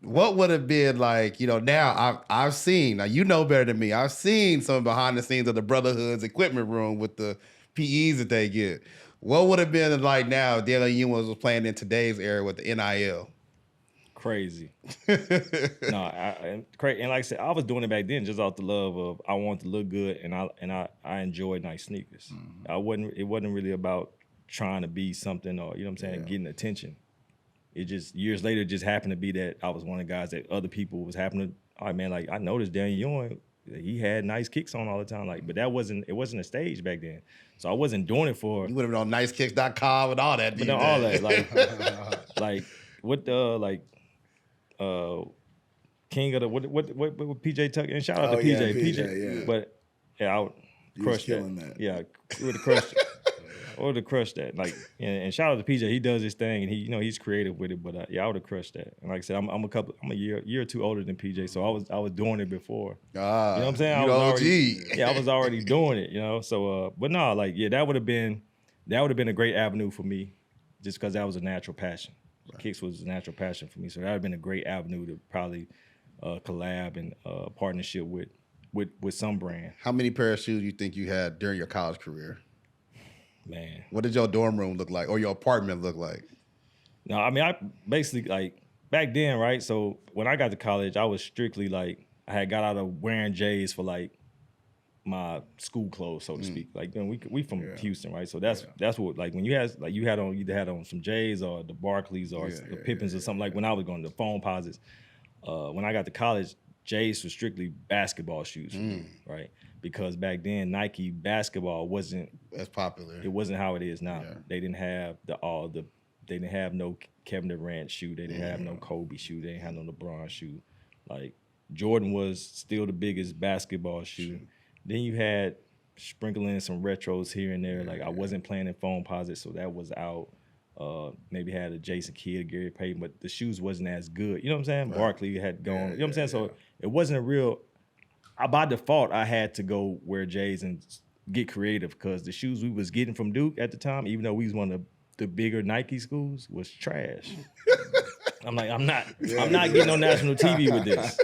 what would have been like, now I've seen, now you know better than me, I've seen some behind the scenes of the Brotherhood's equipment room with the PEs that they get. What would have been like now if Daniel Ewing was playing in today's era with the NIL? crazy. No, and like I said, I was doing it back then just off the love of I wanted to look good, and I enjoyed nice sneakers. It wasn't really about trying to be something or you know what I'm saying, getting attention. It just years later just happened to be that I was one of the guys that other people was happening. All right, man, like I noticed Daniel Ewing, he had nice kicks on all the time, like, but it wasn't a stage back then, so I wasn't doing it for. You would have been on nicekicks.com and all that. But then all that, like what the king of the what PJ Tucker, and shout out to PJ, yeah. but I would crush that. Yeah, we would have crushed it. I would have crushed that. Like, and shout out to PJ. He does his thing, and he's creative with it. But I would have crushed that. And like I said, I'm a year or two older than PJ, so I was doing it before. You know what I'm saying? I was already doing it. You know, so but no, like that would have been a great avenue for me, just because that was a natural passion. Right. Kicks was a natural passion for me, so that would have been a great avenue to probably collab and partnership with some brand. How many pair of shoes you think you had during your college career? Man, what did your dorm room look like, or your apartment look like? No, I mean, I basically like back then, right? So when I got to college, I was strictly like I had got out of wearing J's for like my school clothes, so to speak. Like then we from Houston, right? So that's what like when you had on some J's or the Barclays or the Pippins or something like when I was going to phone posits. When I got to college, J's was strictly basketball shoes for me, right? Because back then Nike basketball wasn't as popular. It wasn't how it is now. Yeah. They didn't have they didn't have no Kevin Durant shoe. They didn't have no Kobe shoe. They didn't have no LeBron shoe. Like Jordan was still the biggest basketball shoe. Then you had sprinkling in some retros here and there. Like I wasn't playing in phone posits, so that was out. Maybe had a Jason Kidd, Gary Payton, but the shoes wasn't as good. You know what I'm saying? Right. Barkley had gone. You know what I'm saying? So it wasn't a real. By default, I had to go wear J's and get creative because the shoes we was getting from Duke at the time, even though we was one of the bigger Nike schools, was trash. I'm like, I'm not getting on national TV with this.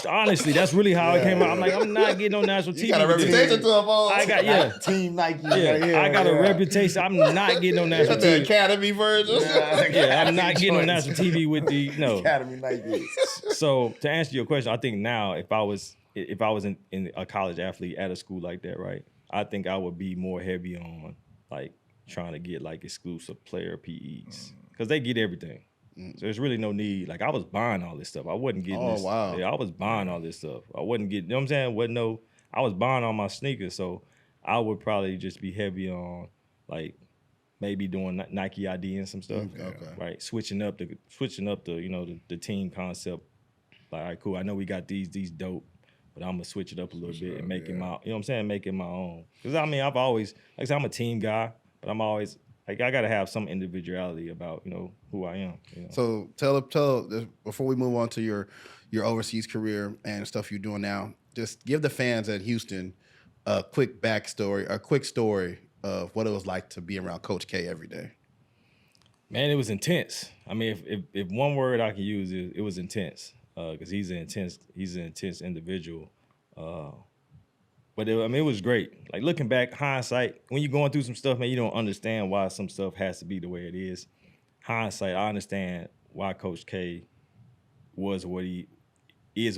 Honestly, that's really how it came out. I'm like, I'm not getting on national TV. You got a reputation to uphold. I got Team Nike. I got a reputation. I'm not getting on national TV. The Academy version. I'm not getting on national TV with the Academy Nike. So to answer your question, I think now if I was in a college athlete at a school like that, right, I think I would be more heavy on like trying to get like exclusive player PEs because they get everything. So there's really no need. Like I was buying all this stuff. I wasn't getting this. Wow. Yeah, I was buying all this stuff. I wasn't getting, you know what I'm saying? I was buying all my sneakers. So I would probably just be heavy on like maybe doing Nike ID and some stuff. Okay. Right. Switching up the the team concept. Like, all right, cool. I know we got these dope, but I'm gonna switch it up a little bit and make it my, you know what I'm saying? Make it my own. Because I mean, I've always, like I said, I'm a team guy, but I'm always, like, I gotta have some individuality about, who I am. So tell before we move on to your overseas career and stuff you're doing now, just give the fans at Houston a quick story of what it was like to be around Coach K every day. Man, it was intense. I mean, if one word I can use is it was intense, because he's an intense individual. But it was great. Like looking back, hindsight, when you're going through some stuff, man, you don't understand why some stuff has to be the way it is. Hindsight, I understand why Coach K was what he is,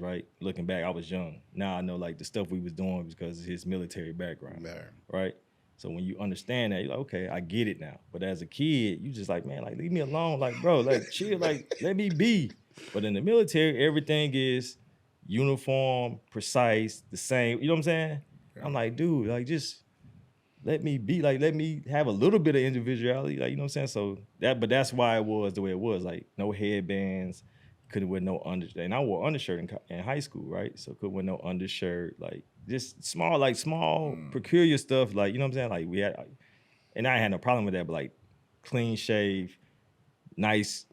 right? Looking back, I was young. Now I know like the stuff we was doing because of his military background, right? So when you understand that, you're like, okay, I get it now. But as a kid, you just like, man, like leave me alone, like bro, like chill, like let me be. But in the military, everything is uniform, precise, the same. You know what I'm saying? Yeah. I'm like, dude, like just let me be, like let me have a little bit of individuality, like you know what I'm saying. So that's why it was the way it was. Like no headbands, couldn't wear no undershirt, and I wore undershirt in high school, right? So couldn't wear no undershirt, like just small peculiar stuff, like you know what I'm saying. Like we had, and I had no problem with that, but like clean shave, nice.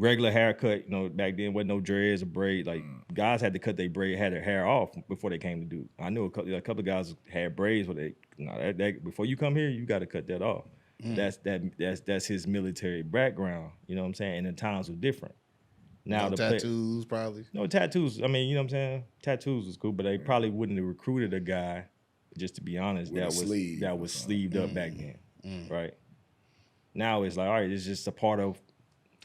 Regular haircut, back then wasn't no dreads or braid. Like guys had to cut their hair off before they came to Duke. I knew a couple of guys had braids where that before you come here, you got to cut that off. That's his military background. You know what I'm saying? And the times were different. Now no tattoos, probably. No tattoos. I mean, you know what I'm saying? Tattoos was cool, but they probably wouldn't have recruited a guy. Just to be honest, that was sleeved up back then, right? Now it's like, all right, it's just a part of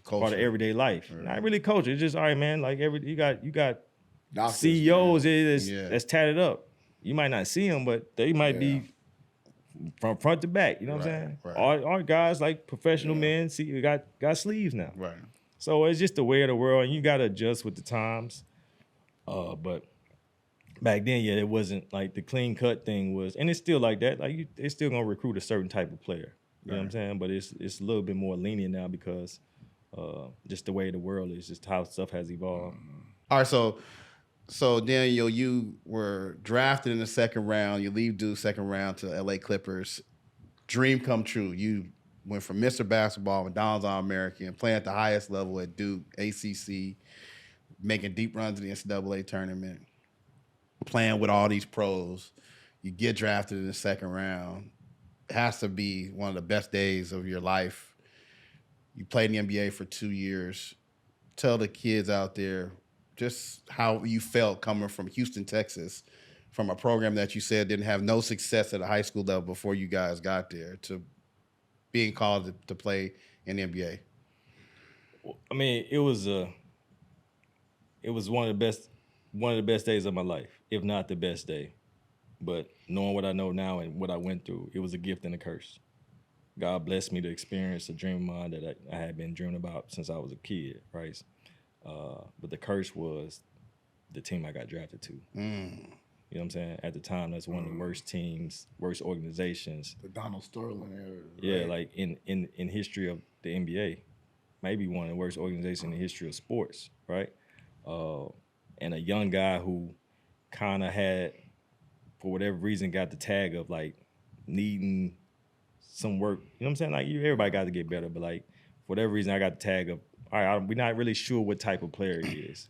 part of everyday life. Right. Not really culture. It's just all right, man. Like you got Doctors, CEOs Yeah. that's tatted up. You might not see them, but they might be from front to back. You know what I'm saying? Right. All guys like professional men see got sleeves now. Right. So it's just the way of the world, and you got to adjust with the times. But back then, yeah, it wasn't like the clean cut thing was, and it's still like that. Like they're still gonna recruit a certain type of player. You know what I'm saying? But it's a little bit more lenient now because just the way the world is, just how stuff has evolved. All right, so Daniel, you were drafted in the second round. You leave Duke second round to LA Clippers. Dream come true. You went from Mr. Basketball, McDonald's All-American, playing at the highest level at Duke, ACC, making deep runs in the NCAA tournament, playing with all these pros. You get drafted in the second round. It has to be one of the best days of your life. You played in the NBA for 2 years. Tell the kids out there just how you felt coming from Houston, Texas, from a program that you said didn't have no success at a high school level before you guys got there, to being called to play in the NBA. I mean, it was one of the best days of my life, if not the best day. But knowing what I know now and what I went through, it was a gift and a curse. God blessed me to experience a dream of mine that I had been dreaming about since I was a kid, right? But the curse was the team I got drafted to. You know what I'm saying? At the time, that's one of the worst teams, worst organizations. The Donald Sterling era. Right? Yeah, like in history of the NBA, maybe one of the worst organizations in the history of sports, right? And a young guy who kind of had, for whatever reason, got the tag of like needing some work. You know what I'm saying? Like everybody got to get better, but like for whatever reason, I got the tag of, all right, we're not really sure what type of player he is,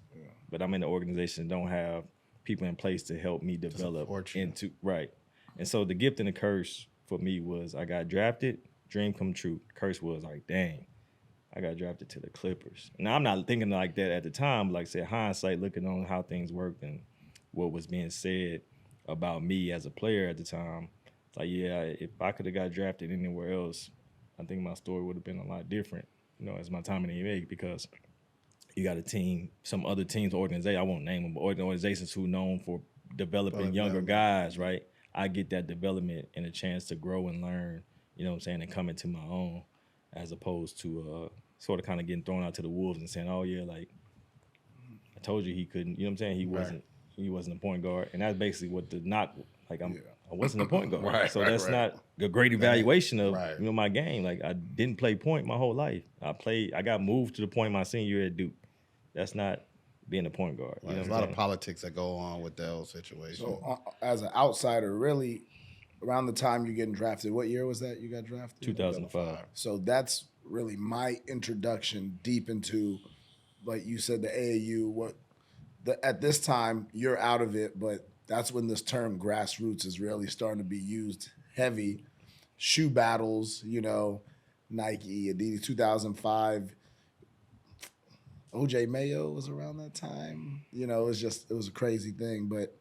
but I'm in the organization that don't have people in place to help me develop into right. And so the gift and the curse for me was I got drafted, dream come true. Curse was like, dang, I got drafted to the Clippers. Now I'm not thinking like that at the time, but like I said, hindsight, looking on how things worked and what was being said about me as a player at the time, it's like, yeah, if I could have got drafted anywhere else, I think my story would have been a lot different, you know, as my time in the NBA, because you got a team, some other teams, organizations, I won't name them, but organizations who are known for developing younger guys, right? I get that development and a chance to grow and learn, you know what I'm saying, and come into my own, as opposed to sort of kind of getting thrown out to the wolves and saying, oh yeah, like, I told you he couldn't, you know what I'm saying? He wasn't a point guard. And that's basically what the knock, like I wasn't a point guard. So that's not a great evaluation of you know, my game. Like I didn't play point my whole life. I got moved to the point my senior year at Duke. That's not being a point guard. You know There's a lot of politics that go on with that whole situation. So as an outsider, really, around the time you're getting drafted, what year was that you got drafted? 2005. So that's really my introduction deep into, like you said, the AAU. At this time, you're out of it, but that's when this term grassroots is really starting to be used heavy. Shoe battles, you know, Nike, Adidas, 2005. OJ Mayo was around that time. You know, it was a crazy thing. But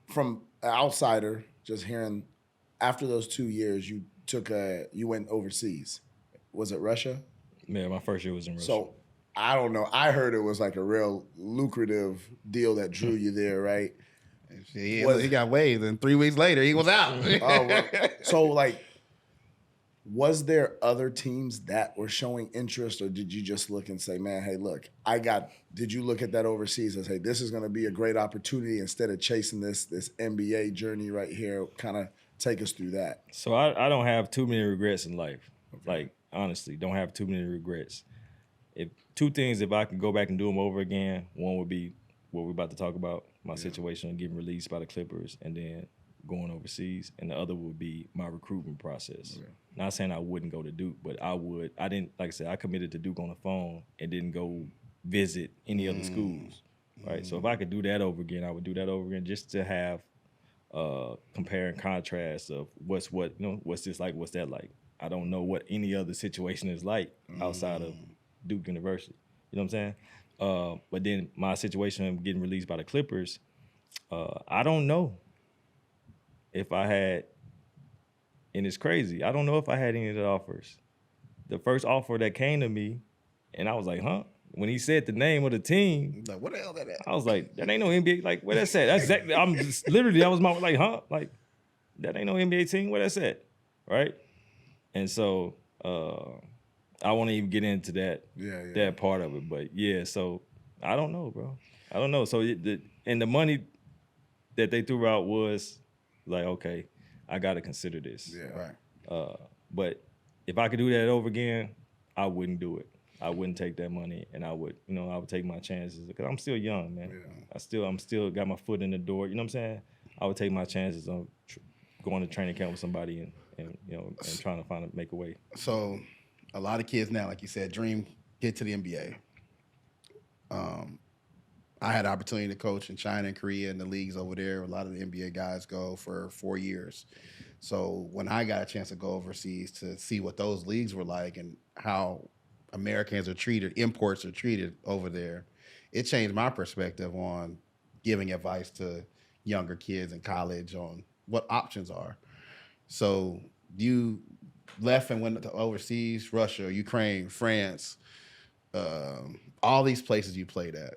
from an outsider, just hearing, after those 2 years, you went overseas. Was it Russia? Yeah, my first year was in Russia. So I don't know. I heard it was like a real lucrative deal that drew you there, right? He got waived, and 3 weeks later he was out. So like, was there other teams that were showing interest, or did you just look and say, man, hey, look, did you look at that overseas and say, this is going to be a great opportunity instead of chasing this NBA journey right here? Kind of take us through that. So I don't have too many regrets in life. Okay. Like, honestly, don't have too many regrets. If I could go back and do them over again, one would be what we're about to talk about, my situation of getting released by the Clippers and then going overseas, and the other would be my recruitment process. Okay. Not saying I wouldn't go to Duke, but I would. I didn't, like I said, I committed to Duke on the phone and didn't go visit any other schools, right? So if I could do that over again, I would do that over again, just to have compare and contrast of what's this like, what's that like. I don't know what any other situation is like outside of Duke University. You know what I'm saying? But then my situation of getting released by the Clippers, I don't know if I had, and it's crazy, I don't know if I had any of the offers. the first offer that came to me, and I was like, huh? When he said the name of the team, Like, what the hell that at? I was like, that ain't no NBA. Like, where that's at? That's exactly. I'm just literally. That was my like, huh? Like, that ain't no NBA team. Where that's at? Right? And so I won't even get into that part of it. But yeah, so I don't know, bro. I don't know. So and the money that they threw out was like, okay, I got to consider this. Yeah. Right. But if I could do that over again, I wouldn't do it. I wouldn't take that money, and I would take my chances because I'm still young, man. Yeah. I'm still got my foot in the door. You know what I'm saying? I would take my chances on going to training camp with somebody and trying to make a way. So, a lot of kids now, like you said, dream get to the NBA. I had the opportunity to coach in China and Korea and the leagues over there. A lot of the NBA guys go for 4 years. So when I got a chance to go overseas to see what those leagues were like and how Americans are treated, imports are treated over there, it changed my perspective on giving advice to younger kids in college on what options are. So you left and went to overseas, Russia, Ukraine, France, all these places you played at.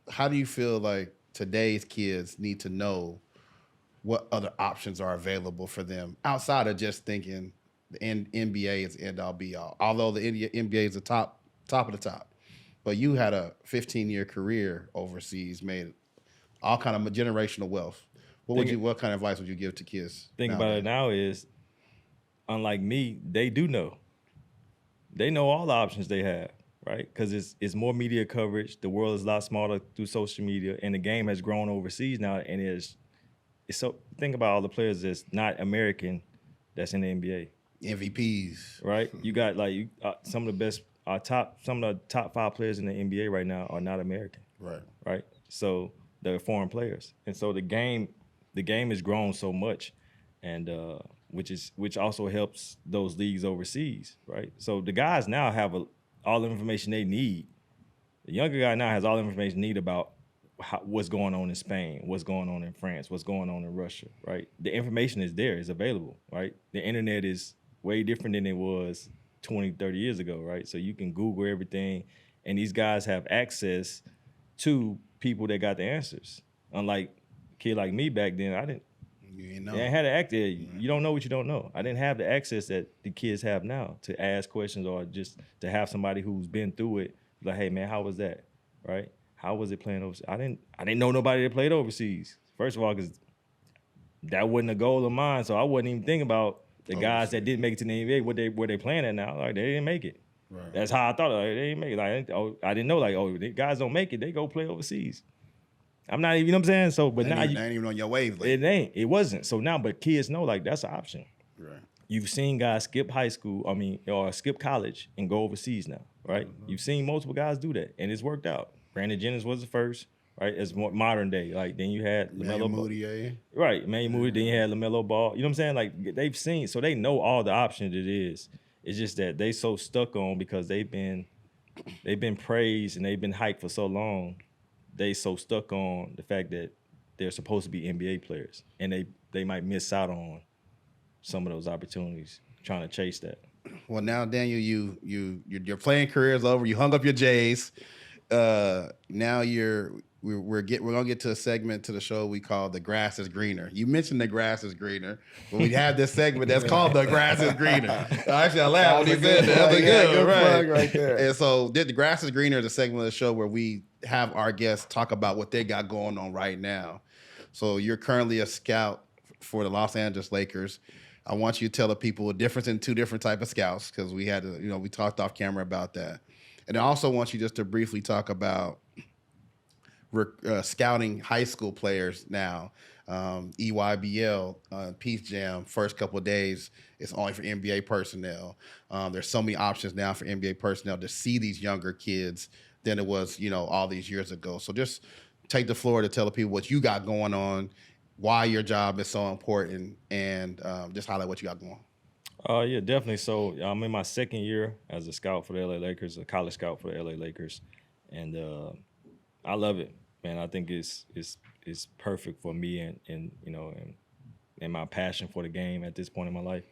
How do you feel like today's kids need to know what other options are available for them outside of just thinking the NBA is end all be all? Although the NBA is the top of the top, but you had a 15-year career overseas, made all kind of generational wealth. What kind of advice would you give to kids? Think about it now is, unlike me, they do know. They know all the options they have, right? Because it's more media coverage. The world is a lot smaller through social media, and the game has grown overseas now. And it's so. Think about all the players that's not American, that's in the NBA. MVPs, right? You got like some of the top 5 players in the NBA right now are not American, right? So they're foreign players, and so the game has grown so much, and which also helps those leagues overseas, right? So the guys now have all the information they need. The younger guy now has all the information they need about what's going on in Spain, what's going on in France, what's going on in Russia, right? The information is there, it's available, right? The internet is way different than it was 20, 30 years ago, right? So you can Google everything, and these guys have access to people that got the answers. Unlike a kid like me back then, I didn't had to act there. You don't know what you don't know. I didn't have the access that the kids have now to ask questions or just to have somebody who's been through it. Like, hey man, how was that? Right? How was it playing overseas? I didn't know nobody that played overseas. First of all, because that wasn't a goal of mine, so I wasn't even thinking about the guys that didn't make it to the NBA. Where they playing at now? Like they didn't make it. Right. That's how I thought. Like, they didn't make it. Like I didn't know. Like the guys don't make it. They go play overseas. I'm not even. You know what I'm saying? So, but now you ain't even on your wavelength. It wasn't. So now, but kids know like that's an option. Right. You've seen guys skip high school. Or skip college and go overseas now. Right. Mm-hmm. You've seen multiple guys do that, and it's worked out. Brandon Jennings was the first. Right, as more modern day. Like then you had LaMelo Moody, right, Emmanuel Moody. Then you had LaMelo Ball. You know what I'm saying? Like they've seen, so they know all the options it is. It's just that they so stuck on because they've been praised and they've been hyped for so long. They so stuck on the fact that they're supposed to be NBA players, and they might miss out on some of those opportunities trying to chase that. Well, now Daniel, your playing career is over. You hung up your J's. Now we're gonna get to a segment to the show we call The Grass is Greener. You mentioned The Grass is Greener, but we have this segment that's called The Grass is Greener. Actually, I laughed when he said that. That's good, right there. And so The Grass is Greener is a segment of the show where we have our guests talk about what they got going on right now. So you're currently a scout for the Los Angeles Lakers. I want you to tell the people the difference in 2 different type of scouts because we had to, we talked off camera about that. And I also want you just to briefly talk about scouting high school players now. EYBL, Peace Jam, first couple of days, it's only for NBA personnel. There's so many options now for NBA personnel to see these younger kids than it was, all these years ago. So just take the floor to tell the people what you got going on, why your job is so important, and just highlight what you got going on. Yeah, definitely. So I'm in my 2nd year as a scout for the LA Lakers, a college scout for the LA Lakers, and I love it, man. I think it's perfect for me and my passion for the game at this point in my life.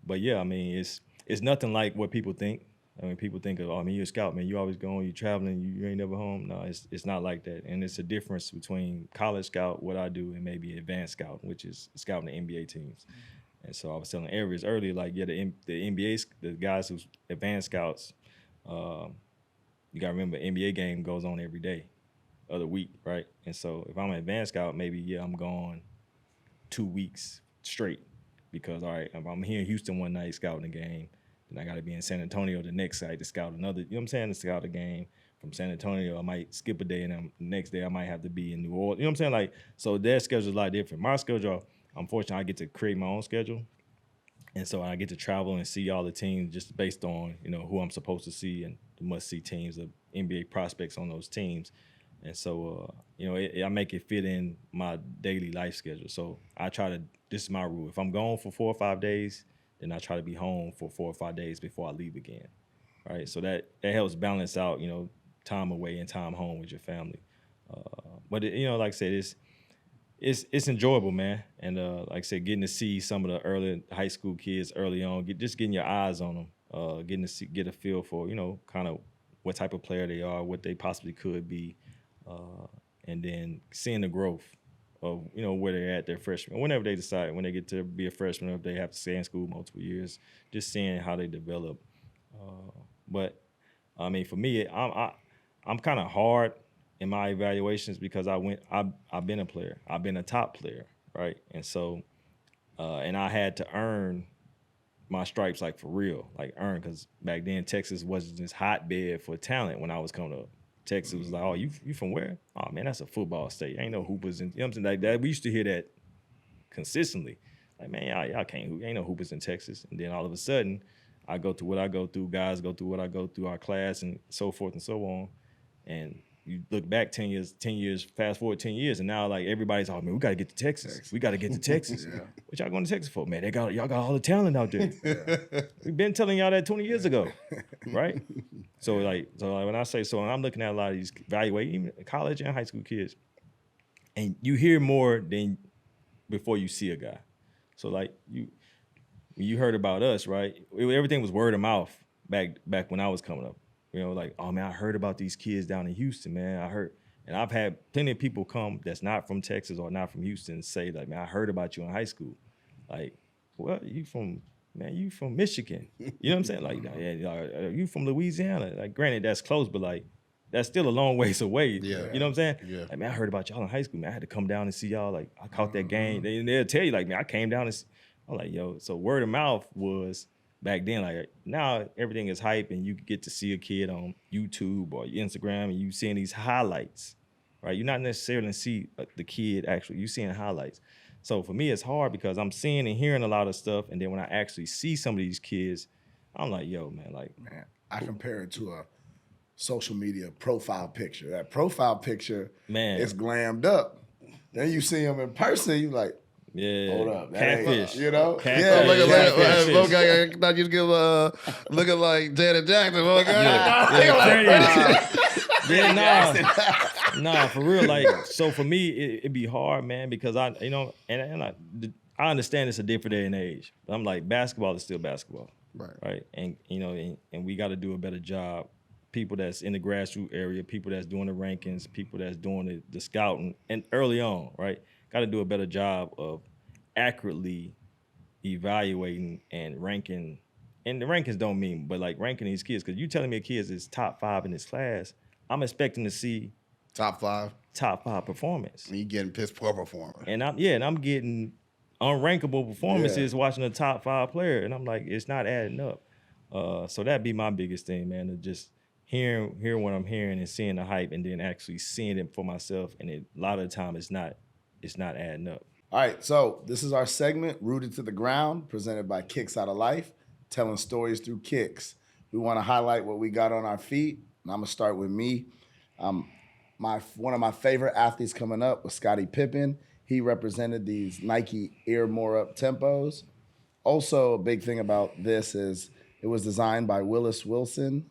But yeah, it's it's nothing like what people think. I mean, people think of, oh, man, you're a scout, man. You always going, you traveling, you ain't never home. No, it's not like that. And it's a difference between college scout, what I do, and maybe advanced scout, which is scouting the NBA teams. And so I was telling Aries earlier, like, yeah, the NBA, the guys who's advanced scouts, you got to remember, NBA game goes on every day of the week, right? And so if I'm an advanced scout, maybe, yeah, I'm gone 2 weeks straight because, all right, if I'm here in Houston one night scouting a game, then I got to be in San Antonio the next night to scout another, you know what I'm saying, to scout a game. From San Antonio, I might skip a day, and then the next day I might have to be in New Orleans. You know what I'm saying? Like, so their schedule is a lot different. My schedule, unfortunately, I get to create my own schedule. And so I get to travel and see all the teams just based on, you know, who I'm supposed to see and the must-see teams, the NBA prospects on those teams. And so, you know, I make it fit in my daily life schedule. So I try to, this is my rule. If I'm gone for 4 or 5 days, then I try to be home for 4 or 5 days before I leave again, right? So that helps balance out, you know, time away and time home with your family. But, you know, like I said, it's enjoyable, man. And like I said, getting to see some of the early high school kids early on, just getting your eyes on them, getting to get a feel for, you know, kind of what type of player they are, what they possibly could be, and then seeing the growth of, you know, where they're at their freshman, whenever they decide, when they get to be a freshman, or if they have to stay in school multiple years, just seeing how they develop. But I mean, for me, I'm kind of hard in my evaluations because I've been a player. I've been a top player, right? And so, and I had to earn my stripes, like, for real, like earn, because back then Texas wasn't this hotbed for talent when I was coming up. Texas was like, oh, you from where? Oh, man, that's a football state. Ain't no hoopers in, you know what I'm saying? Like that. We used to hear that consistently. Like, man, y'all can't hoop. Ain't no hoopers in Texas. And then all of a sudden, I go through what I go through, guys go through what I go through, our class, and so forth and so on. And you look back 10 years, fast forward 10 years, and now, like, everybody's, oh, man, we got to get to Texas. We got to get to Texas. Yeah. What y'all going to Texas for? Man, y'all got all the talent out there. Yeah. We've been telling y'all that 20 years ago, right? So when I say, so I'm looking at a lot of these evaluating, even college and high school kids, and you hear more than before you see a guy. So, like, you heard about us, right? Everything was word of mouth back when I was coming up. You know, like, oh, man, I heard about these kids down in Houston, man. I heard. And I've had plenty of people come that's not from Texas or not from Houston say, like, man, I heard about you in high school. Like, well, you from Michigan. You know what I'm saying? Like, yeah, you from Louisiana. Like, granted, that's close, but, like, that's still a long ways away. Yeah. You know what I'm saying? Yeah. Like, man, I heard about y'all in high school, man. I had to come down and see y'all. Like, I caught that game. They'll tell you, like, man, I came down and I'm like, yo, so word of mouth was back then. Like, now everything is hype, and you get to see a kid on YouTube or Instagram, and you seeing these highlights, right? You're not necessarily see the kid actually. You seeing highlights. So for me, it's hard because I'm seeing and hearing a lot of stuff, and then when I actually see some of these kids, I'm like, yo, man, like, Man, I compare it to a social media profile picture. That profile picture, man, is glammed up. Then you see them in person, you like, yeah, hold up, that catfish, you know? catfish. Yeah, Look Catfish. at thought you'd give looking like Janet Jackson. Nah, for real. Like, so for me, it'd be hard, man, because I understand it's a different day and age. But I'm like, basketball is still basketball, right? And you know, and we got to do a better job. People that's in the grassroots area, people that's doing the rankings, people that's doing the scouting, and early on, right? Got to do a better job of accurately evaluating and ranking. And the rankings don't mean, but like ranking these kids, because you telling me a kid is top 5 in his class, I'm expecting to see top 5 performance. And you getting piss poor performance. And I'm getting unrankable performances watching a top 5 player, and I'm like, it's not adding up. So that'd be my biggest thing, man, to just hear what I'm hearing and seeing the hype, and then actually seeing it for myself. And a lot of the time, it's not adding up. All right, so this is our segment, Rooted to the Ground, presented by Kicks Out of Life, telling stories through kicks. We want to highlight what we got on our feet, and I'm going to start with me. One of my favorite athletes coming up was Scottie Pippen. He represented these Nike Air More Up Tempos. Also, a big thing about this is it was designed by Willis Wilson.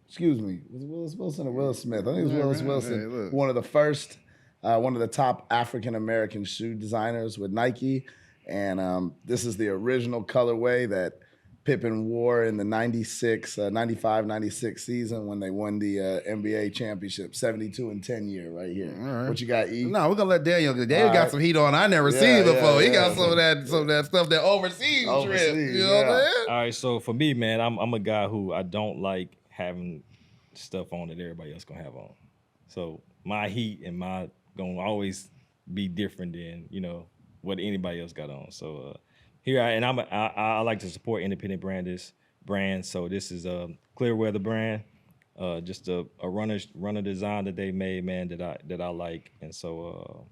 Excuse me, was it Willis Wilson or Will Smith? I think it was Willis Wilson. One of the first, one of the top African-American shoe designers with Nike. And this is the original colorway that Pippen wore in the 95, 96 season when they won the NBA championship, 72 and 10 year right here. All right. What you got, E? No, we're gonna let Daniel. Daniel All got right. some heat on I never Yeah, seen before. He yeah, got yeah. some of that stuff that overseas trip. Overseas, You know what I'm yeah. saying? All right, so for me, man, I'm a guy who I don't like having stuff on that everybody else gonna have on. So my heat and my gonna always be different than what anybody else got on. So here I like to support independent brands. So this is a Clearweather brand, just a runner design that they made, man, that I like, and so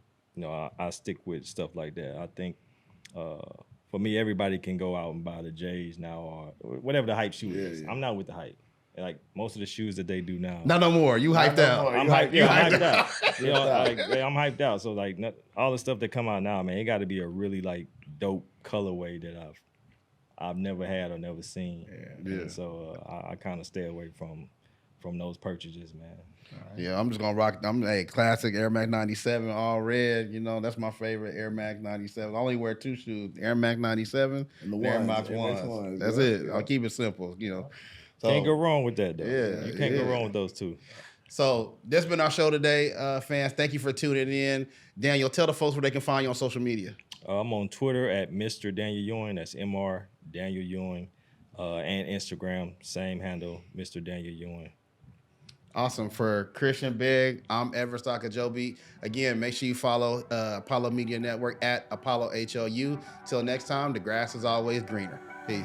I stick with stuff like that. I think for me, everybody can go out and buy the J's now or whatever the hype shoe is. Yeah. I'm not with the hype. Like most of the shoes that they do now. Not no more. You Not hyped no out. more. I'm You hyped. hyped I'm hyped out. out. I'm hyped out. So like all the stuff that come out now, man, it got to be a really like dope colorway that I've never had or never seen. Yeah. And so I kind of stay away from those purchases, man. Yeah, I'm just gonna rock. I'm a classic Air Max 97, all red. That's my favorite Air Max 97. I only wear two shoes: Air Max 97 And the Air ones, Max Air Max ones. ones, That's yeah, it. yeah. I'll keep it simple. So, Can't go wrong with that, though. Yeah, You can't go yeah. wrong with those two. So that's been our show today, fans. Thank you for tuning in. Daniel, tell the folks where they can find you on social media. I'm on Twitter at Mr. Daniel Ewing. That's Mr. Daniel Ewing. And Instagram, same handle, Mr. Daniel Ewing. Awesome. For Christian Big, I'm Everett Stocker Joe Beat. Again, make sure you follow Apollo Media Network at Apollo HLU. Till next time, the grass is always greener. Peace.